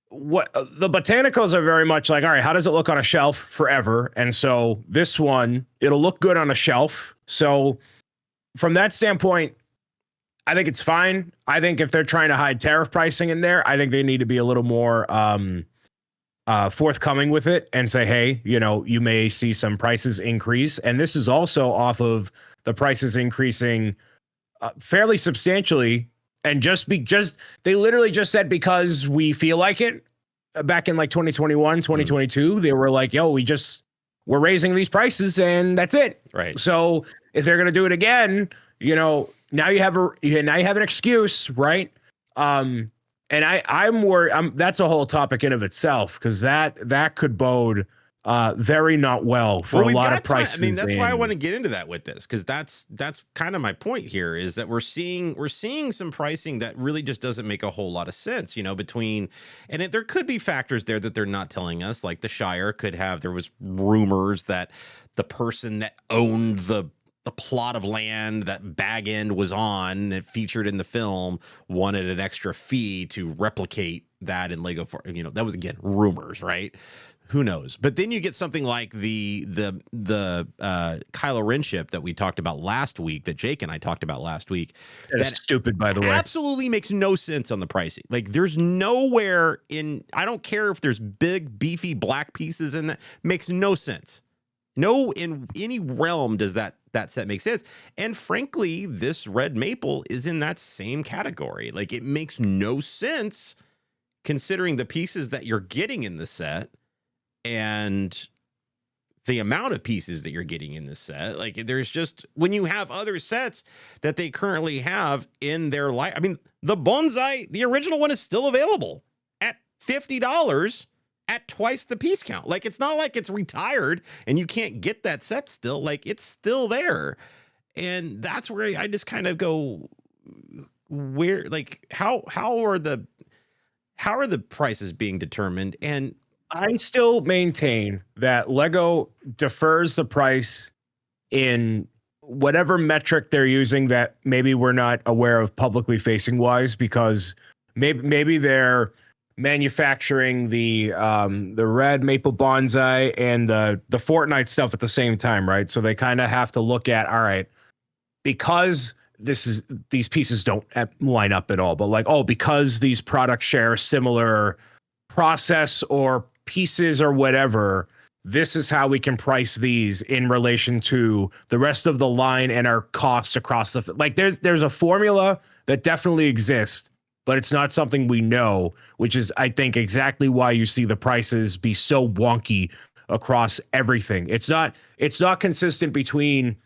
what the Botanicals are very much like, all right, how does it look on a shelf forever? And so this one, it'll look good on a shelf. So from that standpoint, I think it's fine. I think if they're trying to hide tariff pricing in there, I think they need to be a little more forthcoming with it and say, hey, you may see some prices increase. And this is also off of the prices increasing fairly substantially. And they literally just said, because we feel like it, back in like 2021, 2022, they were like, yo, we're raising these prices and that's it. Right. So if they're going to do it again, now you have an excuse, right? And I'm worried. That's a whole topic in of itself, because that could bode very not well for a lot of prices. I mean, that's why I want to get into that with this, because that's kind of my point here, is that we're seeing some pricing that really just doesn't make a whole lot of sense, between, and there could be factors there that they're not telling us, like the Shire could have. There was rumors that the person that owned the plot of land that Bag End was on, that featured in the film, wanted an extra fee to replicate that in Lego. That was, again, rumors, right? Who knows? But then you get something like the Kylo Ren ship that we talked about last week, that Jake and I talked about last week. That's stupid, by the way. Absolutely makes no sense on the pricing. Like, there's nowhere I don't care if there's big, beefy black pieces in that. Makes no sense. No, in any realm does that set make sense. And frankly, this red maple is in that same category. Like, it makes no sense considering the pieces that you're getting in the set and the amount of pieces that you're getting in this set. Like, there's just, when you have other sets that they currently have in their life. I mean, the bonsai, the original one, is still available at $50 at twice the piece count. Like, it's not like it's retired and you can't get that set still. Like, it's still there. And that's where I just kind of go, where, like, how are the prices being determined? And I still maintain that Lego defers the price in whatever metric they're using that maybe we're not aware of publicly facing wise, because maybe they're manufacturing the red maple bonsai and the Fortnite stuff at the same time, right? So they kind of have to look at, all right, because these pieces don't line up at all, but like, oh, because these products share similar process or pieces or whatever, this is how we can price these in relation to the rest of the line and our costs across the, like, there's a formula that definitely exists, but it's not something we know, which is, I think, exactly why you see the prices be so wonky across everything. It's not consistent between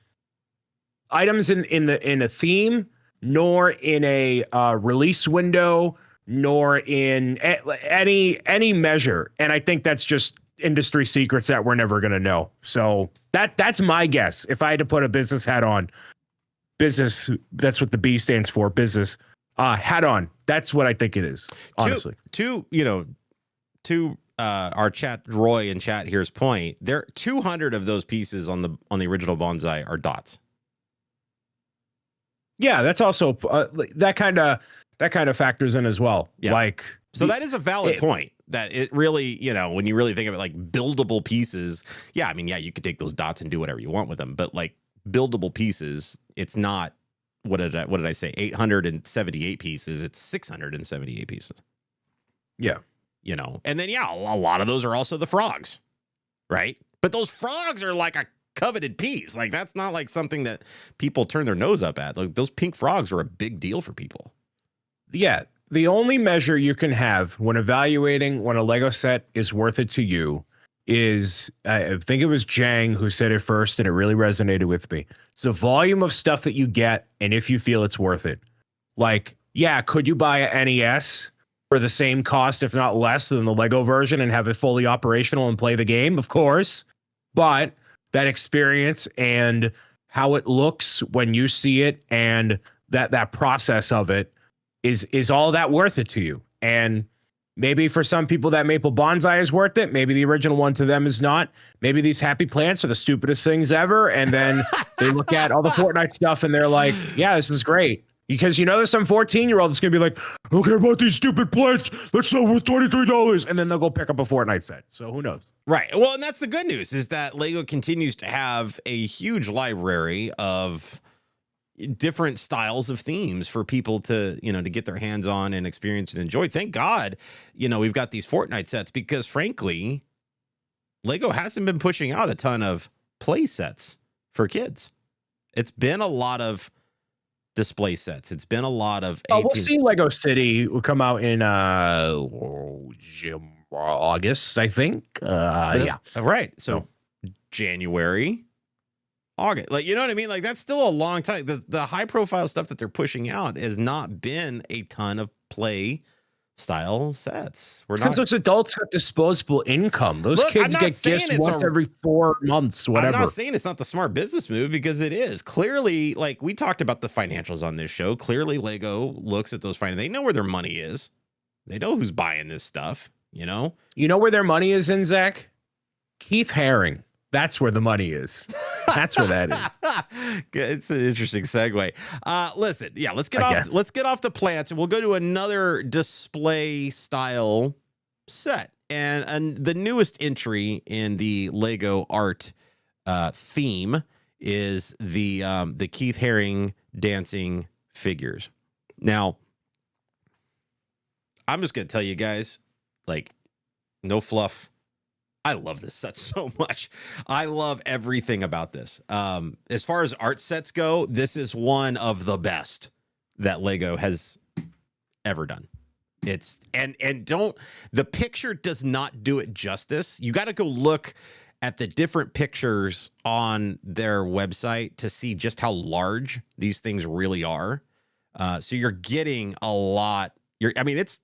items in a theme, nor in a release window, nor in any measure. And I think that's just industry secrets that we're never going to know. So that's my guess. If I had to put a business hat on, business, that's what the B stands for, business hat on. That's what I think it is, honestly. To our chat, Roy in chat here's point, there 200 of those pieces on the original bonsai are dots. Yeah, that's also that kind of factors in as well. Yeah. Like, so that is a valid point. That it really, you know, when you really think of it, like buildable pieces. Yeah, I mean, yeah, you could take those dots and do whatever you want with them, but like buildable pieces, it's not. What did I say? 878 pieces. It's 678 pieces. Yeah. You know, and then yeah, a lot of those are also the frogs, right? But those frogs are like a coveted piece. Like that's not like something that people turn their nose up at. Like those pink frogs are a big deal for people. Yeah. The only measure you can have when evaluating when a Lego set is worth it to you is, I think it was Jang who said it first, and it really resonated with me. It's the volume of stuff that you get, and if you feel it's worth it. Like, yeah, could you buy an NES for the same cost, if not less, than the Lego version and have it fully operational and play the game? Of course. But that experience and how it looks when you see it and that process of it is all that worth it to you. And maybe for some people that maple bonsai is worth it. Maybe the original one to them is not. Maybe these happy plants are the stupidest things ever. And then they look at all the Fortnite stuff and they're like, yeah, this is great. Because you know there's some 14-year-old that's going to be like, I don't care about these stupid plants. That's not worth $23. And then they'll go pick up a Fortnite set. So who knows? Right. Well, and that's the good news is that Lego continues to have a huge library of different styles of themes for people to, you know, to get their hands on and experience and enjoy. Thank God, you know, we've got these Fortnite sets because frankly, Lego hasn't been pushing out a ton of play sets for kids. It's been a lot of display sets. It's been a lot of 18... we'll see Lego City will come out in August, I think. Yeah. Right. So January, August, like, you know what I mean? Like that's still a long time. The high profile stuff that they're pushing out has not been a ton of play style sets. Because those adults have disposable income. Those kids get gifts once every 4 months, whatever. I'm not saying it's not the smart business move because it is. Clearly, like we talked about the financials on this show. Clearly, Lego looks at those financials. They know where their money is. They know who's buying this stuff, you know? You know where their money is in, Zach? Keith Haring. That's where the money is. That's where that is. It's an interesting segue. Listen, yeah, let's get off the plants and we'll go to another display style set. And the newest entry in the Lego art theme is the Keith Haring dancing figures. Now, I'm just gonna tell you guys, like, no fluff. I love this set so much. I love everything about this. As far as art sets go, this is one of the best that Lego has ever done. It's the picture does not do it justice. You got to go look at the different pictures on their website to see just how large these things really are. So you're getting a lot. I mean, it's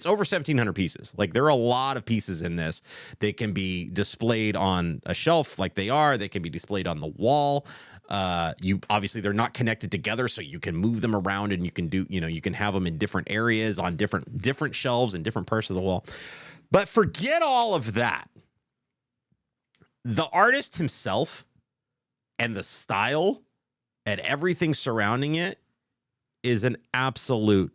over 1,700 pieces. Like there are a lot of pieces in this. They can be displayed on a shelf like they are. They can be displayed on the wall. Obviously they're not connected together, so you can move them around and you can do, you know, you can have them in different areas on different shelves and different parts of the wall. But forget all of that. The artist himself and the style and everything surrounding it is an absolute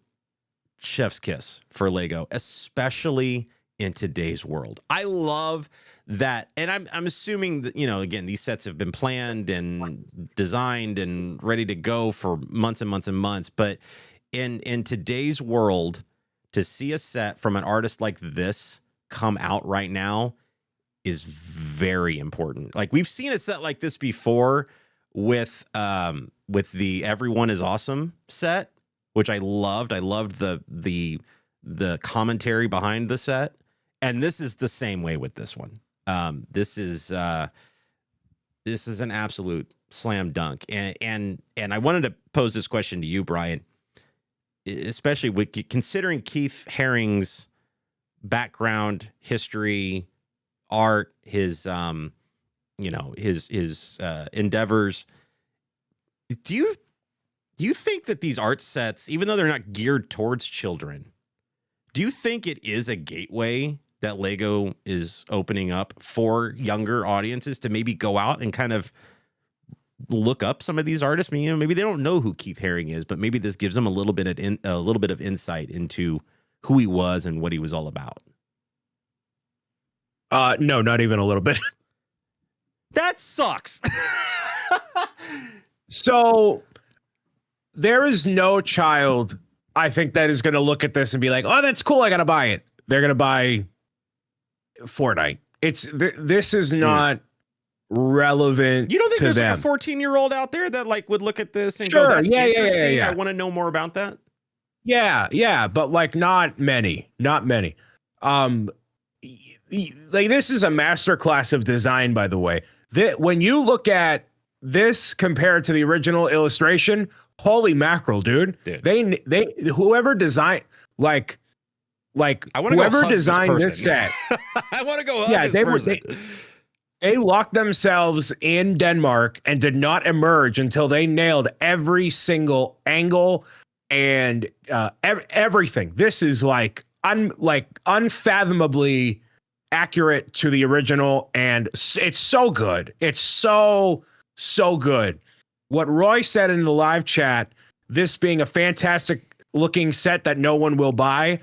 chef's kiss for Lego, especially in today's world. I love that. And I'm assuming that, you know, again, these sets have been planned and designed and ready to go for months and months and months. But in today's world, to see a set from an artist like this come out right now is very important. Like we've seen a set like this before with the Everyone is Awesome set, which I loved. I loved the commentary behind the set. And this is the same way with this one. This is an absolute slam dunk. And I wanted to pose this question to you, Brian, especially with considering Keith Haring's background, history, art, his endeavors. Do you think that these art sets, even though they're not geared towards children, do you think it is a gateway that Lego is opening up for younger audiences to maybe go out and kind of look up some of these artists. I mean, maybe they don't know who Keith Haring is, but maybe this gives them a little bit of insight into who he was and what he was all about. No, not even a little bit. That sucks. So there is no child, I think, that is going to look at this and be like, oh, that's cool, I got to buy it. They're going to buy Fortnite. This is not relevant. You don't think there's them. like a 14-year-old out there that like would look at this and sure, go, that's interesting. Yeah. I want to know more about that. Yeah, but like not many. Like this is a masterclass of design, by the way. When you look at this compared to the original illustration, holy mackerel, dude. They whoever designed like whoever designed this set. I want to go hug this person. They locked themselves in Denmark and did not emerge until they nailed every single angle and everything. This is like unfathomably accurate to the original, and it's so good. It's so good. What Roy said in the live chat, this being a fantastic looking set that no one will buy.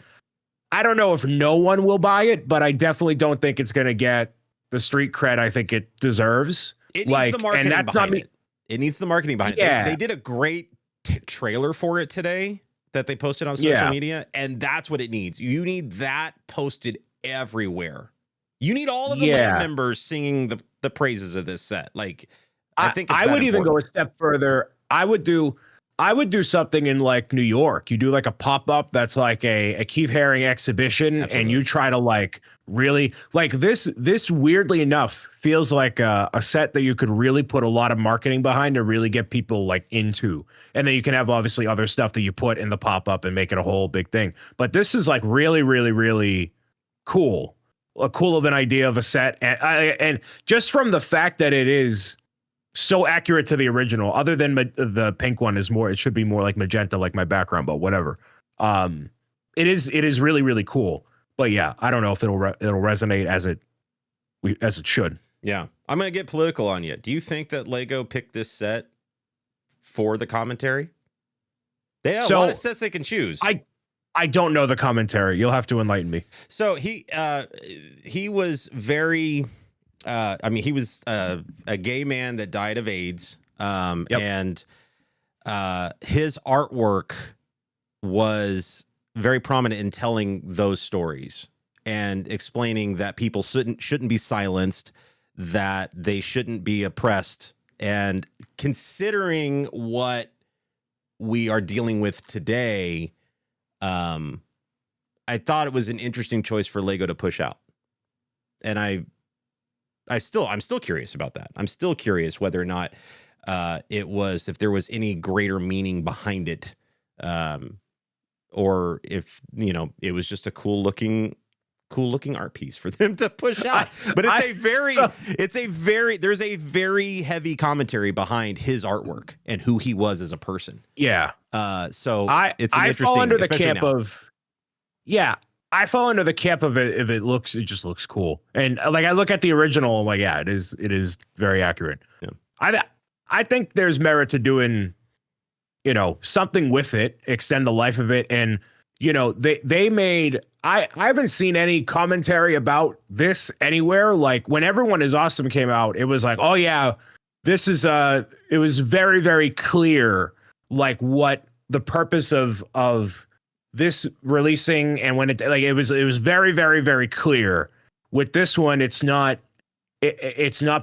I don't know if no one will buy it, but I definitely don't think it's going to get the street cred I think it deserves. It needs the marketing behind it. It needs the marketing behind it. They did a great trailer for it today that they posted on social media, and that's what it needs. You need that posted everywhere. You need all of the band members singing the praises of this set. Like, I think it's I would even go a step further. I would do something in like New York. You do like a pop-up that's like a Keith Haring exhibition. Absolutely. And you try to like really like this weirdly enough feels like a set that you could really put a lot of marketing behind to really get people like into. And then you can have obviously other stuff that you put in the pop-up and make it a whole big thing. But this is like really, really, really cool. Cool of an idea of a set. And just from the fact that it is so accurate to the original, other than the pink one is more, it should be more like magenta, like my background, but whatever. It is really, really cool. But yeah, I don't know if it'll resonate as it should. Yeah. I'm going to get political on you. Do you think that Lego picked this set for the commentary? They have a lot of sets they can choose. I don't know the commentary. You'll have to enlighten me. So he was very, he was a gay man that died of AIDS. And his artwork was very prominent in telling those stories and explaining that people shouldn't be silenced, that they shouldn't be oppressed. And considering what we are dealing with today, I thought it was an interesting choice for Lego to push out. And I'm still curious about that. I'm still curious whether or not if there was any greater meaning behind it, or if it was just a cool looking art piece for them to push out. But there's a very heavy commentary behind his artwork and who he was as a person. Yeah. So it's I interesting. fall under the camp of, I fall under the camp of it if it just looks cool. And like I look at the original, I'm like, yeah, it is very accurate. Yeah. I think there's merit to doing, something with it, extend the life of it. And, they made, I haven't seen any commentary about this anywhere. Like when Everyone Is Awesome came out, it was like, oh yeah, this is it was very, very clear, like what the purpose of this releasing, and when it was very, very, very clear. With this one, it's not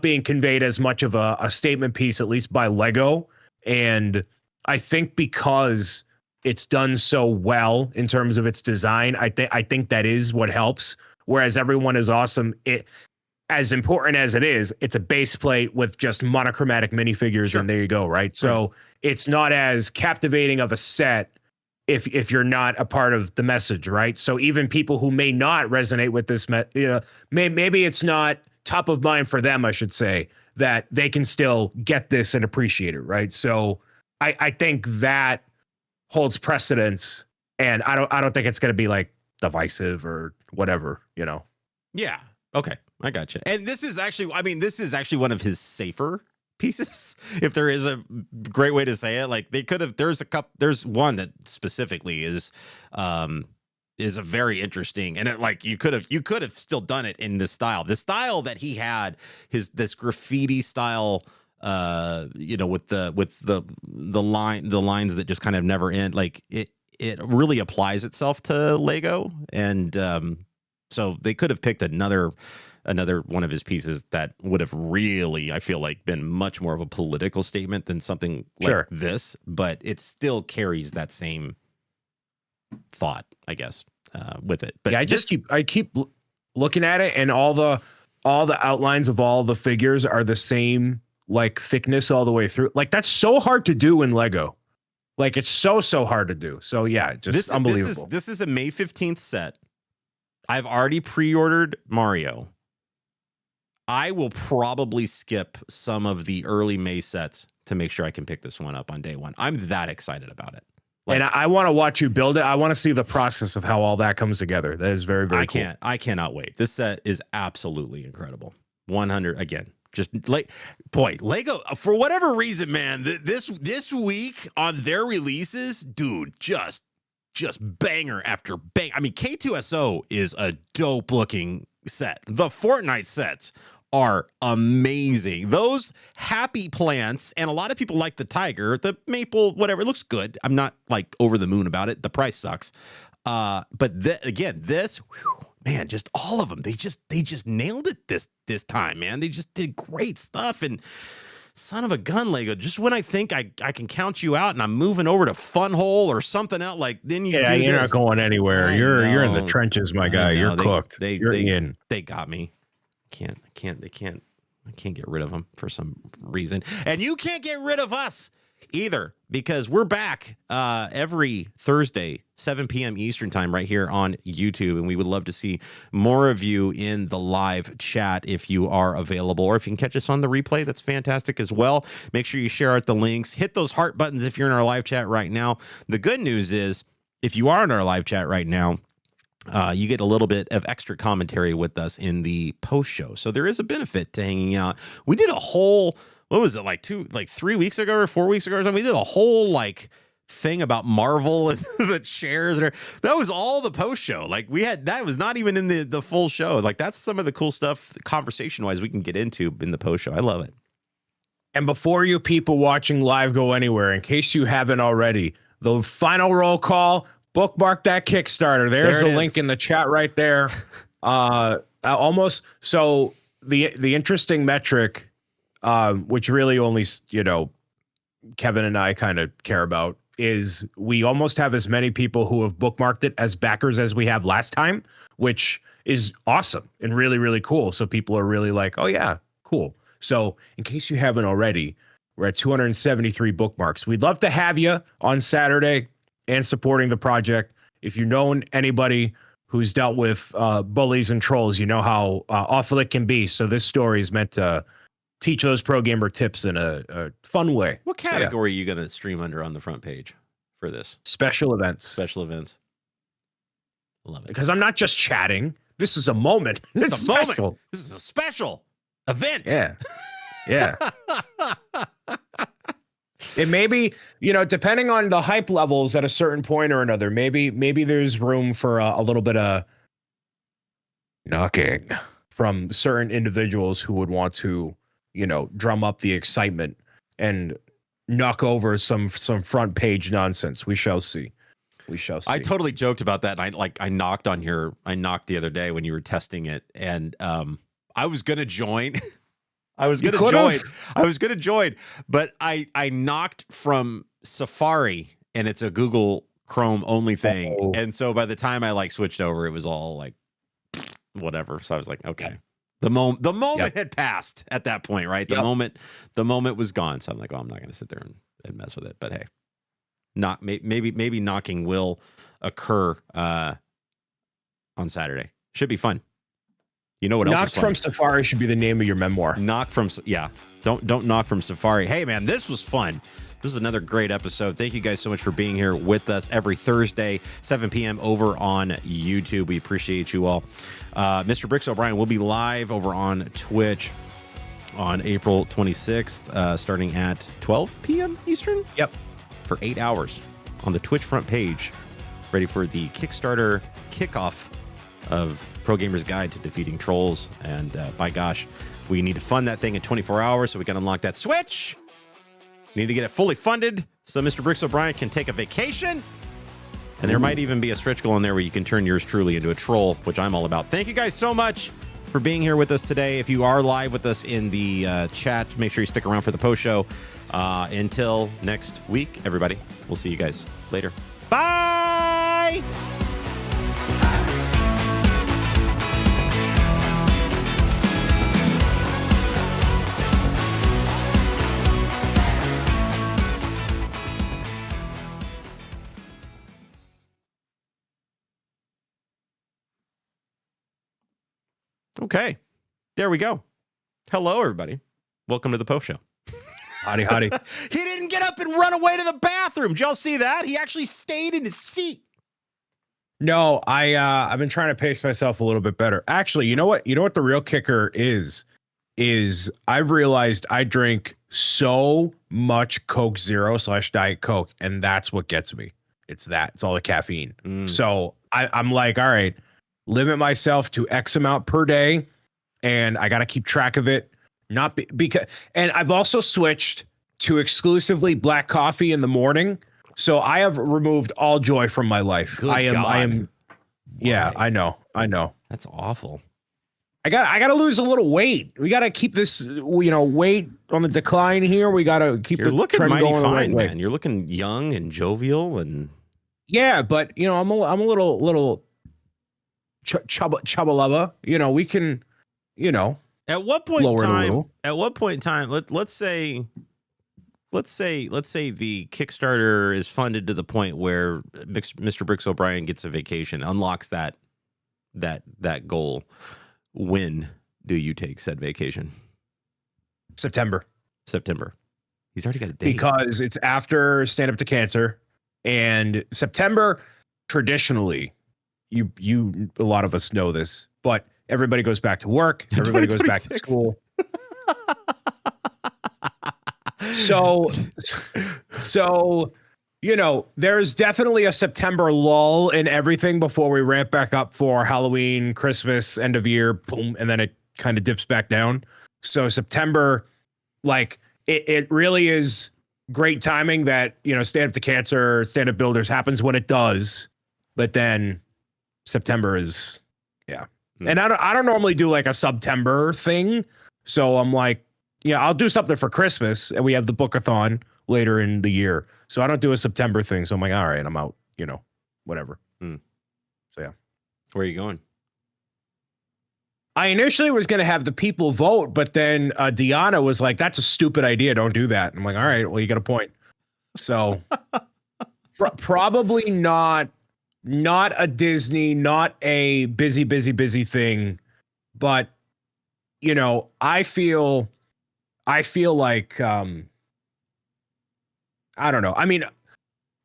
being conveyed as much of a statement piece, at least by Lego. And I think because it's done so well in terms of its design, I think that is what helps. Whereas Everyone Is Awesome, it, as important as it is, it's a base plate with just monochromatic minifigures, Sure. And there you go, right? So it's not as captivating of a set if you're not a part of the message, right? So even people who may not resonate with this, maybe it's not top of mind for them, I should say, that they can still get this and appreciate it, right? So I think that holds precedence, and I don't think it's going to be like divisive or whatever, Yeah. Okay. I gotcha. And this is actually one of his safer pieces, if there is a great way to say it. Like they could have, there's one that specifically is a very interesting, and it, like you could have still done it in this style. The style that he had, this graffiti style, with the lines that just kind of never end. Like it really applies itself to Lego, and so they could have picked another one of his pieces that would have really, I feel like, been much more of a political statement than something like this, but it still carries that same thought, I guess, with it. But yeah, I keep looking at it, and all the outlines of all the figures are the same, like, thickness all the way through. Like, that's so hard to do in Lego. Like, it's so hard to do. So yeah, just unbelievable. This is a May 15th set. I've already pre-ordered Mario. I will probably skip some of the early May sets to make sure I can pick this one up on day one. I'm that excited about it. Like, and I want to watch you build it. I want to see the process of how all that comes together. That is very, very cool. I cannot wait. This set is absolutely incredible. 100 again. Just like, boy, Lego, for whatever reason, man, this week on their releases, dude, just banger after bang. I mean, K2SO is a dope looking set. The Fortnite sets are amazing. Those happy plants, and a lot of people like the tiger, the maple, whatever. It looks good. I'm not like over the moon about it. The price sucks. But again, this, whew, man, just all of them. They just nailed it this time, man. They just did great stuff. And son of a gun, Lego, just when I think I can count you out and I'm moving over to Fun Hole or something else, like then you're not going anywhere. You're in the trenches, my guy. You're cooked. You're in. They got me. I can't get rid of them for some reason. And you can't get rid of us either, because we're back every Thursday, 7 p.m. Eastern time, right here on YouTube. And we would love to see more of you in the live chat if you are available, or if you can catch us on the replay, that's fantastic as well. Make sure you share out the links, hit those heart buttons if you're in our live chat right now. The good news is, if you are in our live chat right now, you get a little bit of extra commentary with us in the post show. So there is a benefit to hanging out. We did a whole, what was it, like 3 weeks ago or 4 weeks ago or something? We did a whole like thing about Marvel and the chairs. That was all the post show. Like that was not even in the full show. Like that's some of the cool stuff conversation wise we can get into in the post show. I love it. And before you people watching live go anywhere, in case you haven't already, the final roll call, bookmark that Kickstarter. There's a link in the chat right there. Almost. So the interesting metric, which really only, Kevin and I kind of care about, is we almost have as many people who have bookmarked it as backers as we have last time, which is awesome and really, really cool. So people are really like, oh yeah, cool. So in case you haven't already, we're at 273 bookmarks. We'd love to have you on Saturday and supporting the project. If you know anybody who's dealt with bullies and trolls, you know how awful it can be. So this story is meant to teach those pro gamer tips in a fun way. What category are you going to stream under on the front page for this? Special events. Special events. Love it. Because I'm not just chatting. This is a moment. This is a moment. This is a special event. Yeah. Yeah. It may be, depending on the hype levels at a certain point or another, maybe there's room for a little bit of knocking from certain individuals who would want to, drum up the excitement and knock over some front page nonsense. We shall see. We shall see. I totally joked about that. And I knocked the other day when you were testing it, and I was going to join. I was gonna join, but I knocked from Safari, and it's a Google Chrome only thing. Oh. And so by the time I switched over, it was all like whatever. So I was like, okay. The moment had passed at that point, right? The moment was gone. So I'm like, oh, I'm not gonna sit there and mess with it. But hey, maybe knocking will occur on Saturday. Should be fun. You know what else? Knock from Safari should be the name of your memoir. Knock from, yeah. Don't knock from Safari. Hey, man, this was fun. This is another great episode. Thank you guys so much for being here with us every Thursday, 7 p.m. over on YouTube. We appreciate you all. Mr. Bricks O'Brien will be live over on Twitch on April 26th, starting at 12 p.m. Eastern. Yep. For 8 hours on the Twitch front page, ready for the Kickstarter kickoff of Pro Gamer's Guide to Defeating Trolls. And by gosh, we need to fund that thing in 24 hours so we can unlock that Switch. We need to get it fully funded so Mr. Bricks O'Brien can take a vacation. And there might even be a stretch goal in there where you can turn yours truly into a troll, which I'm all about. Thank you guys so much for being here with us today. If you are live with us in the chat, make sure you stick around for the post show. Until next week, everybody, we'll see you guys later. Bye! Okay, there we go. Hello, everybody. Welcome to the post show. Howdy, howdy. He didn't get up and run away to the bathroom. Did y'all see that? He actually stayed in his seat. No, I've been trying to pace myself a little bit better. Actually, you know what? You know what the real kicker is I've realized I drink so much Coke Zero / Diet Coke, and that's what gets me. It's all the caffeine. So I'm like, all right, limit myself to X amount per day, and I got to keep track of it. Because I've also switched to exclusively black coffee in the morning. So I have removed all joy from my life. Good I am God. Yeah, Why? I know. That's awful. I got to lose a little weight. We got to keep this, weight on the decline here. We got to keep You're the looking trend mighty going the right fine, way. man. You're looking young and jovial and Yeah, but I'm a little chubba lubba. We can, At what point in lower it a time? little. At what point in time? Let's say the Kickstarter is funded to the point where Mr. Bricks O'Brien gets a vacation, unlocks that goal. When do you take said vacation? September. He's already got a date. Because it's after Stand Up to Cancer, and September traditionally, a lot of us know this, but everybody goes back to work. Everybody goes back to 2026. school. So, there's definitely a September lull in everything before we ramp back up for Halloween, Christmas, end of year, boom, and then it kind of dips back down. So September, like, it really is great timing that, Stand Up to Cancer, Stand Up Builders happens when it does, but then September is, yeah. And I don't normally do like a September thing. So I'm like, I'll do something for Christmas, and we have the bookathon later in the year. So I don't do a September thing. So I'm like, all right, I'm out, whatever. So yeah. Where are you going? I initially was going to have the people vote, but then Deanna was like, that's a stupid idea. Don't do that. And I'm like, all right, well, you got a point. So probably not a Disney, not a busy thing, but I feel like I don't know. I mean,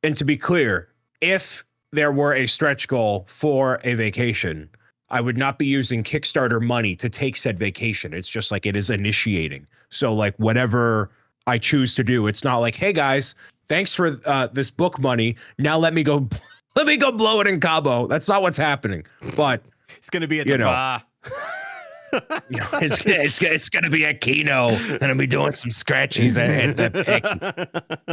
and to be clear, if there were a stretch goal for a vacation, I would not be using Kickstarter money to take said vacation. It's just like it is initiating. So like whatever I choose to do, it's not like, hey guys, thanks for this book money. Now let me go blow it in Cabo. That's not what's happening. But It's going to be at the bar. it's gonna be at Keno. Gonna be doing some scratchies at the pick.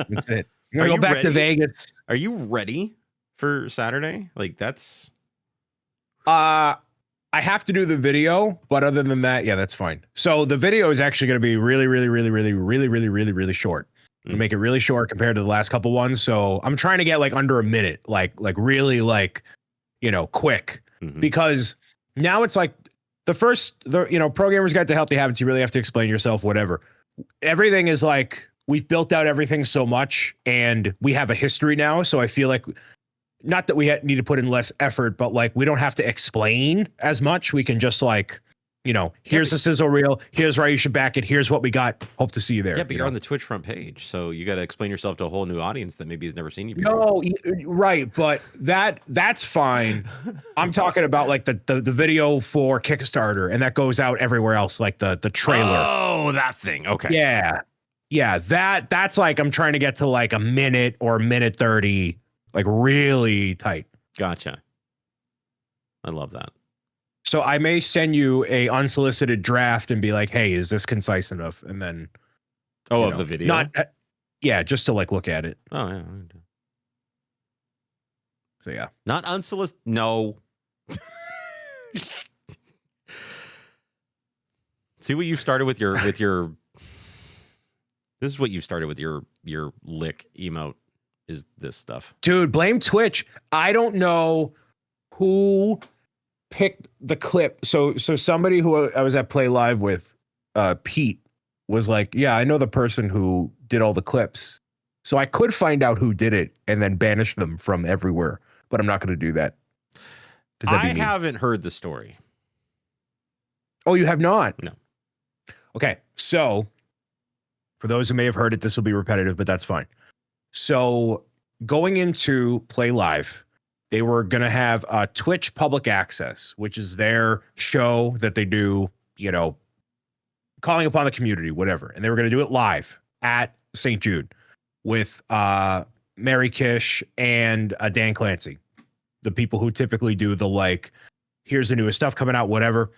That's it. I'm gonna go back to Vegas. Are you ready for Saturday? Like that's I have to do the video, but other than that, yeah, that's fine. So the video is actually gonna be really short. Make it really short compared to the last couple ones. So I'm trying to get like under a minute, like really quick, because now it's like the Pro Gamer's Guide to Healthy Habits. You really have to explain yourself, whatever. Everything is like, we've built out everything so much and we have a history now. So I feel like, not that we need to put in less effort, but like, we don't have to explain as much. We can just like, here's the sizzle reel. Here's why you should back it. Here's what we got. Hope to see you there. Yeah, but you're on the Twitch front page, so you got to explain yourself to a whole new audience that maybe has never seen you before. No, right, but that's fine. I'm talking about like the video for Kickstarter, and that goes out everywhere else, like the trailer. Oh, Oh, that thing. Okay. Yeah, that's like I'm trying to get to like a minute or minute 30, like really tight. Gotcha. I love that. So I may send you a unsolicited draft and be like, "Hey, is this concise enough?" And then the video. Not yeah, just to like look at it. Oh yeah. So yeah. Not unsolicited. No. See what you started with your this is what you started with your lick emote is this stuff. Dude, blame Twitch. I don't know who picked the clip. So somebody who I was at Play Live with, Pete, was like, yeah, I know the person who did all the clips. So I could find out who did it and then banish them from everywhere, but I'm not going to do that. I haven't heard the story. Oh, you have not? No. Okay, so for those who may have heard it, this will be repetitive, but that's fine. So going into Play Live, they were going to have Twitch Public Access, which is their show that they do, calling upon the community, whatever. And they were going to do it live at St. Jude with Mary Kish and Dan Clancy, the people who typically do the like, here's the newest stuff coming out, whatever.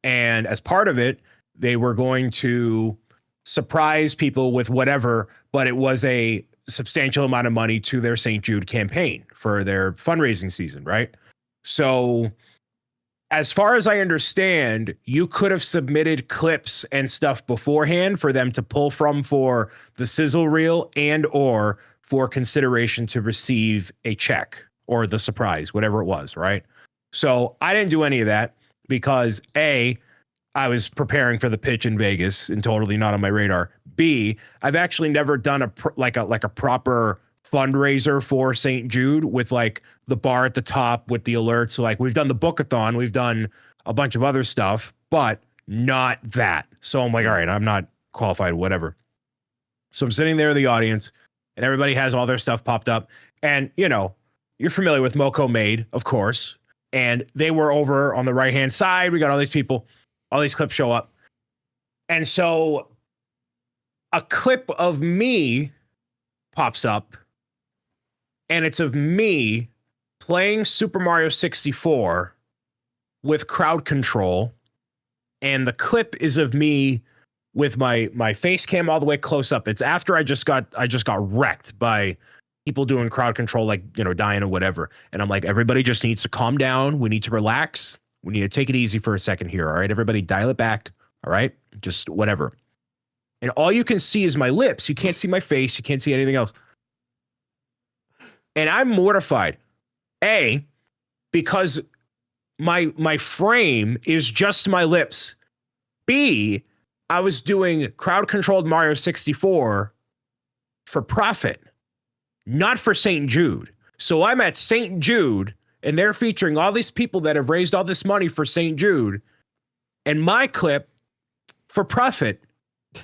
And as part of it, they were going to surprise people with whatever, but it was a substantial amount of money to their St. Jude campaign for their fundraising season, right? So as far as I understand, you could have submitted clips and stuff beforehand for them to pull from for the sizzle reel and or for consideration to receive a check or the surprise, whatever it was, right? So I didn't do any of that because A, I was preparing for the pitch in Vegas and totally not on my radar. B, I've actually never done a proper fundraiser for St. Jude with like the bar at the top with the alerts. So like we've done the book-a-thon, we've done a bunch of other stuff, but not that. So I'm like, all right, I'm not qualified, whatever. So I'm sitting there in the audience and everybody has all their stuff popped up. And you're familiar with Moco Made, of course. And they were over on the right-hand side. We got all these people. All these clips show up. And so a clip of me pops up and it's of me playing Super Mario 64 with crowd control. And the clip is of me with my face cam all the way close up. It's after I just got wrecked by people doing crowd control, like, dying or whatever. And I'm like, everybody just needs to calm down. We need to relax. We need to take it easy for a second here. All right, everybody dial it back. All right, just whatever. And all you can see is my lips. You can't see my face. You can't see anything else. And I'm mortified. A, because my frame is just my lips. B, I was doing crowd controlled Mario 64 for profit, not for St. Jude. So I'm at St. Jude and they're featuring all these people that have raised all this money for St. Jude. And my clip for profit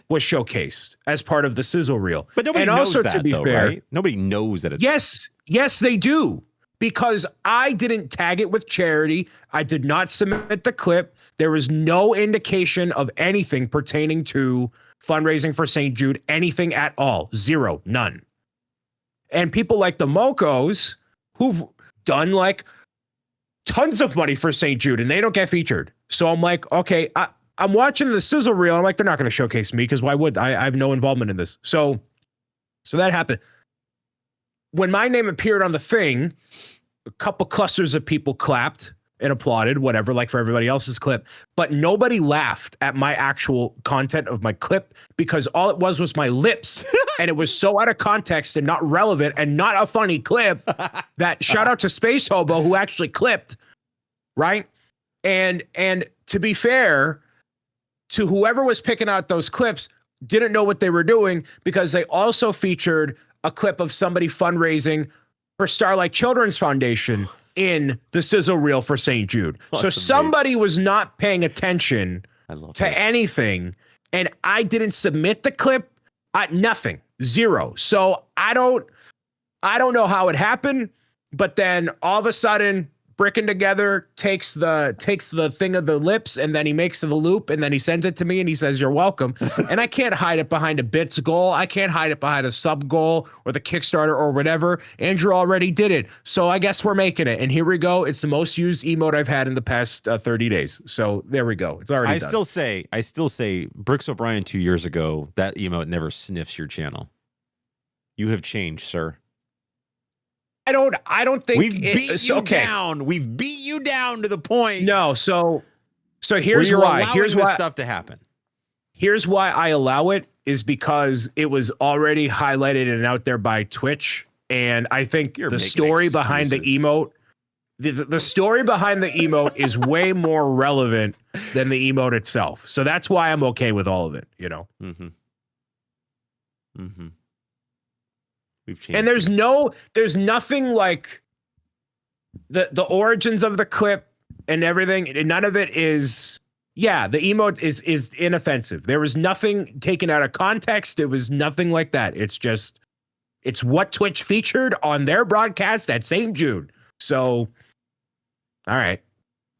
was showcased as part of the sizzle reel. But nobody knows that, to be fair, right? Nobody knows that it's... Yes, they do. Because I didn't tag it with charity. I did not submit the clip. There was no indication of anything pertaining to fundraising for St. Jude, anything at all. Zero, none. And people like the Mocos, who've done like tons of money for St. Jude and they don't get featured. So I'm like, okay, I'm watching the sizzle reel. I'm like, they're not going to showcase me because why would I have no involvement in this. So that happened. When my name appeared on the thing, a couple clusters of people clapped and applauded, whatever, like for everybody else's clip. But nobody laughed at my actual content of my clip because all it was my lips. And it was so out of context and not relevant and not a funny clip that shout out to Space Hobo who actually clipped, right? And to be fair to whoever was picking out those clips, didn't know what they were doing because they also featured a clip of somebody fundraising for Starlight Children's Foundation in the sizzle reel for St. Jude. So somebody was not paying attention to anything, and I didn't submit the clip. Nothing, zero. So I don't know how it happened, but then all of a sudden, bricking together, takes the thing of the lips, and then he makes the loop, and then he sends it to me, and he says, "You're welcome." And I can't hide it behind a bits goal. I can't hide it behind a sub goal or the Kickstarter or whatever. Andrew already did it, so I guess we're making it. And here we go. It's the most used emote I've had in the past 30 days. So there we go. It's already done. I still say, Brooks O'Brien 2 years ago, that emote never sniffs your channel. You have changed, sir. I don't think we've beat you down. We've beat you down to the point. No, so here's why. Here's this why stuff to happen. Here's why I allow it is because it was already highlighted and out there by Twitch, and I think the story behind the emote, the story behind the emote is way more relevant than the emote itself. So that's why I'm okay with all of it. You know. Mm-hmm. Mm-hmm. We've changed. And there's nothing like the origins of the clip and everything. None of it is, the emote is inoffensive. There was nothing taken out of context. It was nothing like that. It's what Twitch featured on their broadcast at St. Jude. So, all right.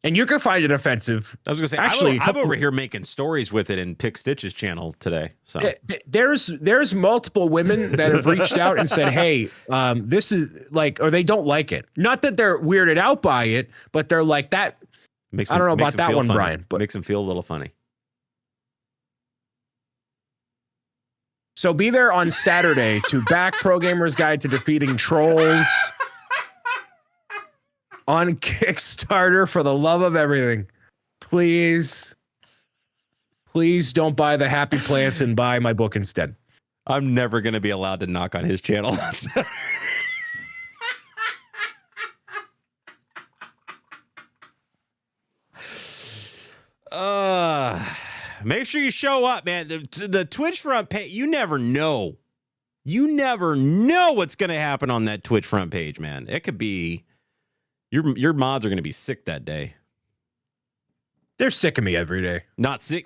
And you can find it offensive. I was going to say, actually, I'm over here making stories with it in Pick Stitch's channel today. So there's multiple women that have reached out and said, "Hey, this is like," or they don't like it. Not that they're weirded out by it, but they're like that. I don't know about that one, Brian, but makes them feel a little funny. So be there on Saturday to back Pro Gamer's Guide to Defeating Trolls on Kickstarter. For the love of everything, please don't buy the happy plants and buy my book instead. I'm never going to be allowed to knock on his channel. Make sure you show up, man. The Twitch front page, you never know. You never know what's going to happen on that Twitch front page, man. It could be your mods are going to be sick that day. They're sick of me every day. Not sick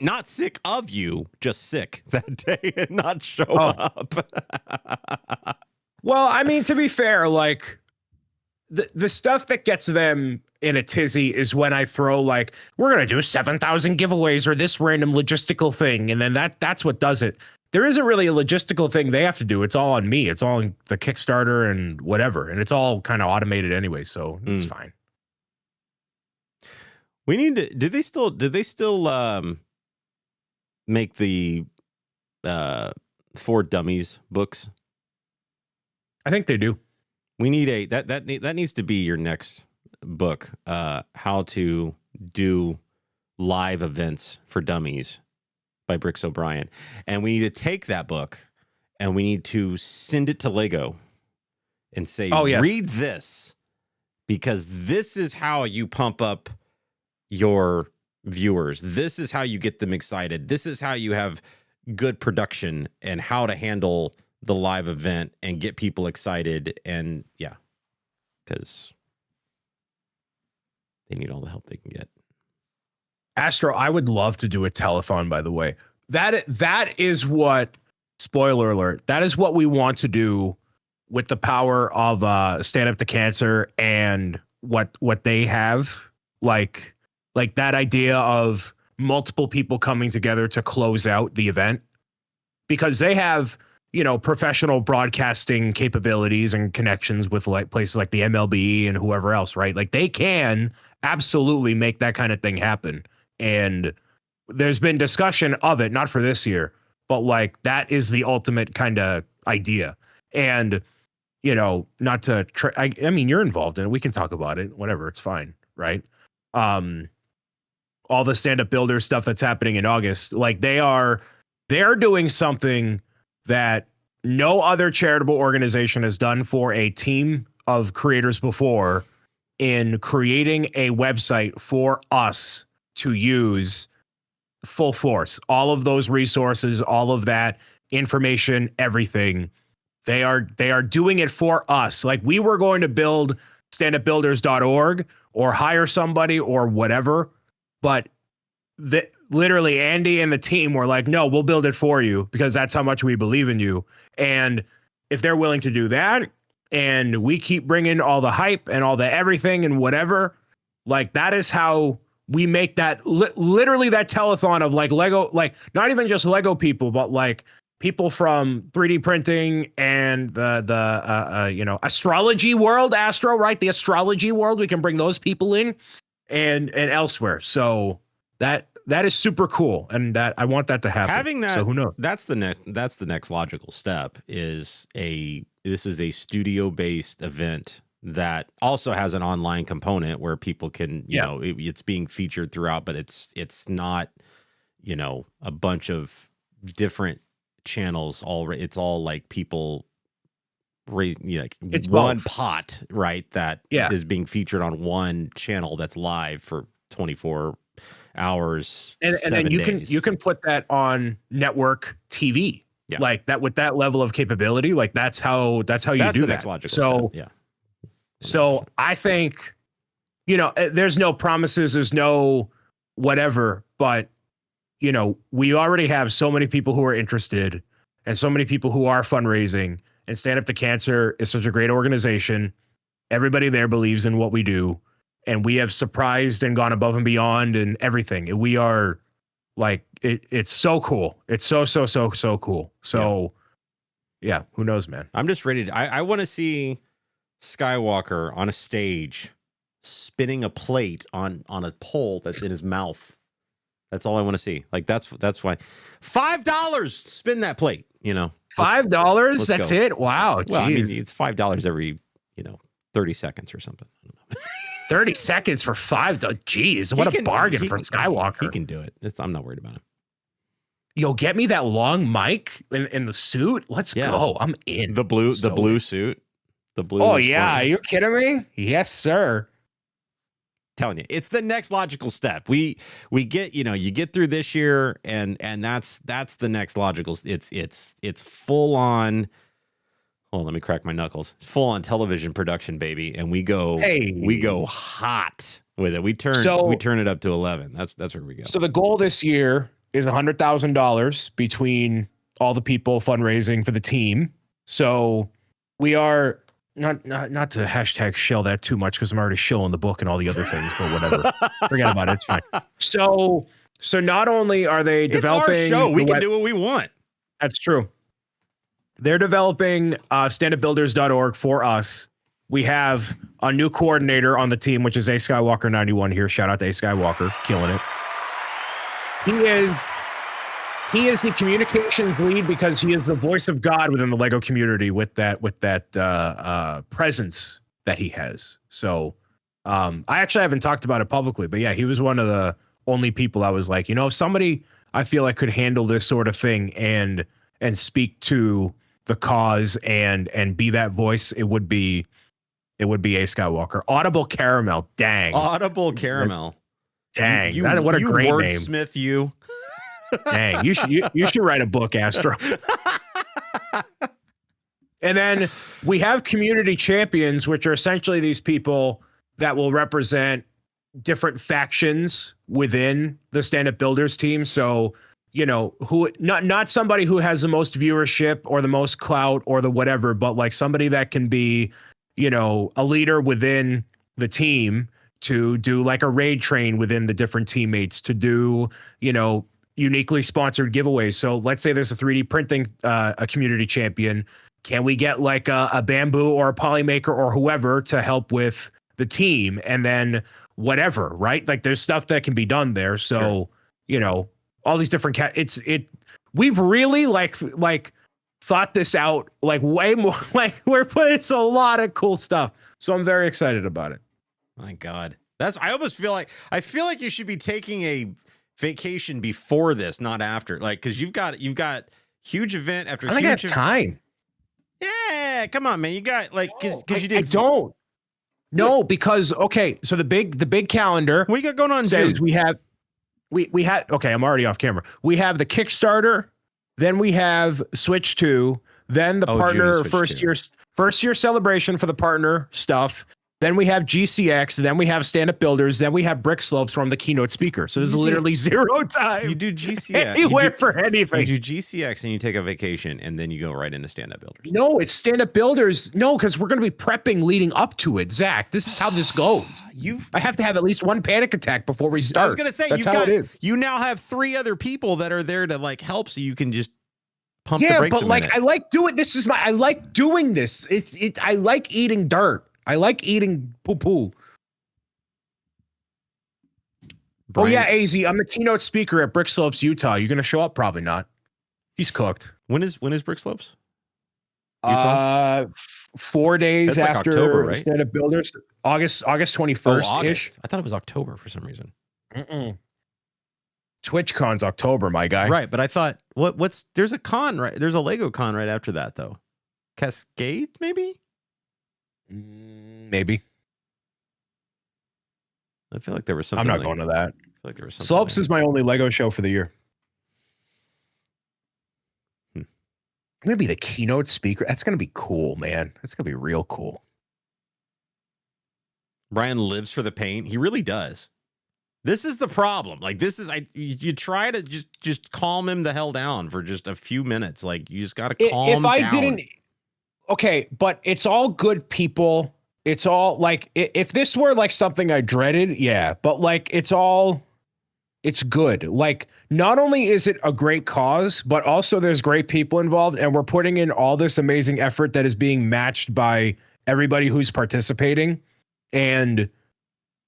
of you, just sick that day and not show up. Well, I mean, to be fair, like the stuff that gets them in a tizzy is when I throw like, we're going to do 7,000 giveaways or this random logistical thing. And then that's what does it. There isn't really a logistical thing they have to do. It's all on me. It's all on the Kickstarter and whatever. And it's all kind of automated anyway. So it's fine. We need to, did they still make the For Dummies books? I think they do. We need that needs to be your next book. How to do live events for dummies by Brooks O'Brien. And we need to take that book and we need to send it to Lego and say, read this, because this is how you pump up your viewers. This is how you get them excited. This is how you have good production and how to handle the live event and get people excited. And because they need all the help they can get. Astro, I would love to do a telethon, by the way. That is what, spoiler alert, that is what we want to do with the power of Stand Up to Cancer and what they have. Like that idea of multiple people coming together to close out the event, because they have, professional broadcasting capabilities and connections with like places like the MLB and whoever else, right? Like they can absolutely make that kind of thing happen. And there's been discussion of it, not for this year, but like that is the ultimate kind of idea. And, not to I mean, you're involved in it. We can talk about it, whatever. It's fine. Right. All the stand-up builder stuff that's happening in August, like they're doing something that no other charitable organization has done for a team of creators before, in creating a website for us to use full force. All of those resources, all of that information, everything, they are doing it for us. Like we were going to build standupbuilders.org or hire somebody or whatever, but literally Andy and the team were like, no, we'll build it for you because that's how much we believe in you. And if they're willing to do that, and we keep bringing all the hype and all the everything and whatever. Like, that is how we make that literally that telethon of like Lego, like not even just Lego people, but like people from 3D printing and the you know, astrology world, Astro, right? The astrology world. We can bring those people in and elsewhere. So that is super cool, and that I want that to happen. Having that, so who knows? That's the next logical step. This is a studio based event that also has an online component where people can, you know, it's being featured throughout, but it's not, you know, a bunch of different channels. It's all like people, like it's one pot, right? That is being featured on one channel that's live for 24 hours, and then you can put that on network TV, like that, with that level of capability. Like that's how you do the that. Next logical step. So I think, you know, there's no promises, there's no whatever, but you know, we already have so many people who are interested and so many people who are fundraising, and Stand Up to Cancer is such a great organization. Everybody there believes in what we do, and we have surprised and gone above and beyond and everything. And we are like, it's so cool. It's so cool. So yeah, who knows, man? I'm just ready I want to see Skywalker on a stage spinning a plate on a pole that's in his mouth. That's all I want to see. Like that's why $5, spin that plate, you know. $5, that's go. it. Wow. Well, I mean, it's $5 every, you know, 30 seconds or something. I don't know. 30 seconds for $5. Jeez, what a bargain for Skywalker. He can do it. I'm not worried about him. Yo, get me that long mic in the suit. Let's go. I'm in. The blue suit. The blue. Oh yeah, are you kidding me? Yes, sir. Telling you, it's the next logical step. We get, you know, you get through this year, and that's the next logical. It's full on. Oh, let me crack my knuckles. Full on television production, baby, and we go hot with it. We turn it up to 11. That's where we go. So the goal this year is $100,000 between all the people fundraising for the team. So we are not to hashtag shill that too much, because I'm already shilling the book and all the other things, but whatever. Forget about it. It's fine. So not only are they developing, it's our show. We can do what we want. That's true. They're developing standupbuilders.org for us. We have a new coordinator on the team, which is A Skywalker 91 here. Shout out to A Skywalker, killing it. He is the communications lead because he is the voice of God within the Lego community with that presence that he has. So I actually haven't talked about it publicly, but yeah, he was one of the only people I was like, you know, if somebody I feel like could handle this sort of thing and speak to the cause and be that voice, it would be A Skywalker. Audible Caramel, dang. Audible Caramel. Dang, what a great name. Wordsmith, you. Dang, you should write a book, Astro. And then we have community champions, which are essentially these people that will represent different factions within the Stand Up Builders team. So, you know, who not somebody who has the most viewership or the most clout or the whatever, but like somebody that can be, you know, a leader within the team to do like a raid train within the different teammates, to do, you know, uniquely sponsored giveaways. So let's say there's a 3D printing a community champion. Can we get like a Bamboo or a Polymaker or whoever to help with the team? And then whatever, right? Like there's stuff that can be done there. So, sure. You know, all these different we've really like thought this out like way more, like it's a lot of cool stuff. So I'm very excited about it. My God. I almost feel like you should be taking a vacation before this, not after. Like, cause you've got huge event after huge event. Time. Yeah, come on, man. You got like, cause you did. I don't. No, because okay, so the big calendar. What you got going on, says June? we had okay, I'm already off camera. We have the Kickstarter, then we have Switch 2, then the partner first year celebration for the partner stuff. Then we have GCX. Then we have Stand Up Builders. Then we have Brick Slopes from the keynote speaker. So there's literally zero time. You do GCX anywhere for anything. You do GCX and you take a vacation and then you go right into Stand Up Builders. No, it's Stand Up Builders. No, because we're going to be prepping leading up to it. Zach, this is how this goes. I have to have at least one panic attack before we start. I was going to say, you now have 3 other people that are there to like help, so you can just pump the brakes. Yeah, but like I like doing I like doing this. I like eating dirt. I like eating poo-poo. Brian, oh, yeah, AZ. I'm the keynote speaker at Brick Slopes, Utah. You going to show up? Probably not. He's cooked. When is Brick Slopes? Utah? 4 days That's after like October, right? Stand Up Builders. August 21st-ish. I thought it was October for some reason. TwitchCon's October, my guy. Right, but I thought, there's a con, right? There's a Lego con right after that, though. Cascade, maybe? Maybe. I feel like there was something. I'm not going to that. I feel like there was something. Slopes is my only Lego show for the year. I'm going to be the keynote speaker. That's going to be cool, man. That's going to be real cool. Brian lives for the paint. He really does. This is the problem. Like, you try to just calm him the hell down for just a few minutes. Like, you just got to calm him down. Okay, but it's all good people. It's all like, if this were like something I dreaded, yeah, but like it's good. Like, not only is it a great cause, but also there's great people involved, and we're putting in all this amazing effort that is being matched by everybody who's participating. And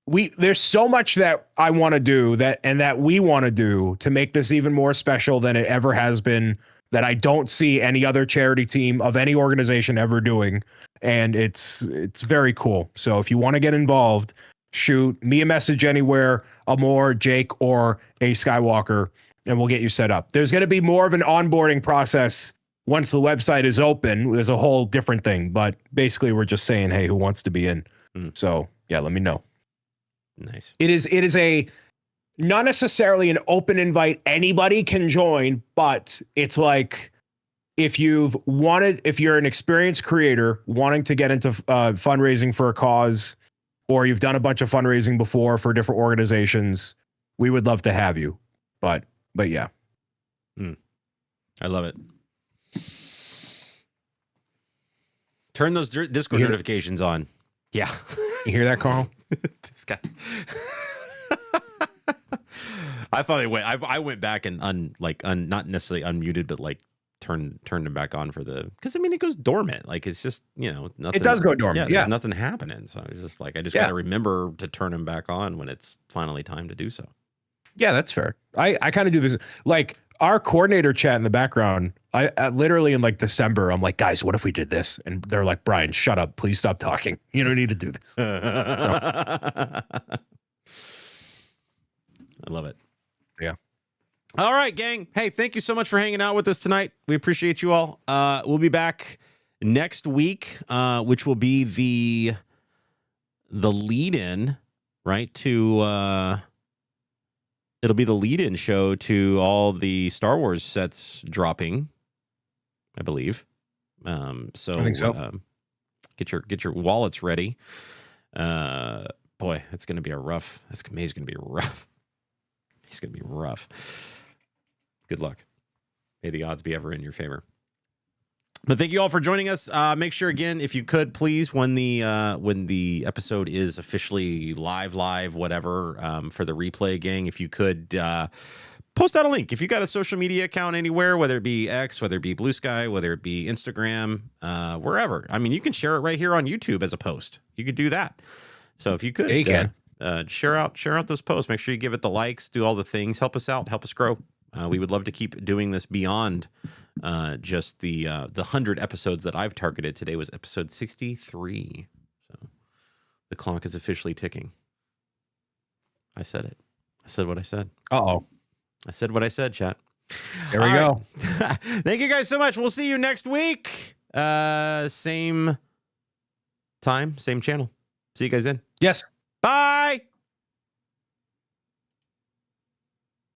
there's so much that I want to do that we want to do to make this even more special than it ever has been, that I don't see any other charity team of any organization ever doing. And it's very cool. So if you want to get involved, shoot me a message anywhere, Amor, Jake, or a Skywalker, and we'll get you set up. There's going to be more of an onboarding process once the website is open. There's a whole different thing, but basically we're just saying, hey, who wants to be in? So yeah, let me know. Nice. It is a not necessarily an open invite. Anybody can join, but it's like, if you're an experienced creator wanting to get into fundraising for a cause, or you've done a bunch of fundraising before for different organizations, we would love to have you. But yeah. I love it. Turn those Discord notifications on. Yeah. You hear that, Carl? This guy. I thought I went back and not necessarily unmuted, but like turned them back on because I mean, it goes dormant. Like, it's just, nothing. It does go dormant. Yeah. Nothing happening. So I was just like, I just got to remember to turn them back on when it's finally time to do so. Yeah, that's fair. I kind of do this. Like, our coordinator chat in the background, I literally in like December, I'm like, guys, what if we did this? And they're like, Brian, shut up. Please stop talking. You don't need to do this. I love it. Yeah. All right, gang. Hey, thank you so much for hanging out with us tonight. We appreciate you all. We'll be back next week, which will be the lead-in, right, to it'll be the lead-in show to all the Star Wars sets dropping, I believe. So I think so. Get your wallets ready. Boy, it's going to be rough. May's going to be rough. He's going to be rough. Good luck. May the odds be ever in your favor. But thank you all for joining us. Make sure, again, if you could, please, when the episode is officially live, whatever, for the replay, gang, if you could post out a link. If you got a social media account anywhere, whether it be X, whether it be Blue Sky, whether it be Instagram, wherever. I mean, you can share it right here on YouTube as a post. You could do that. So if you could, share out this post. Make sure you give it the likes, do all the things, help us out, help us grow. We would love to keep doing this beyond just the 100 episodes that I've targeted. Today was episode 63. So the clock is officially ticking. I said it. I said what I said. Uh-oh. I said what I said, chat. There we go. Right. Thank you guys so much. We'll see you next week. Same time, same channel. See you guys then. Yes. Bye.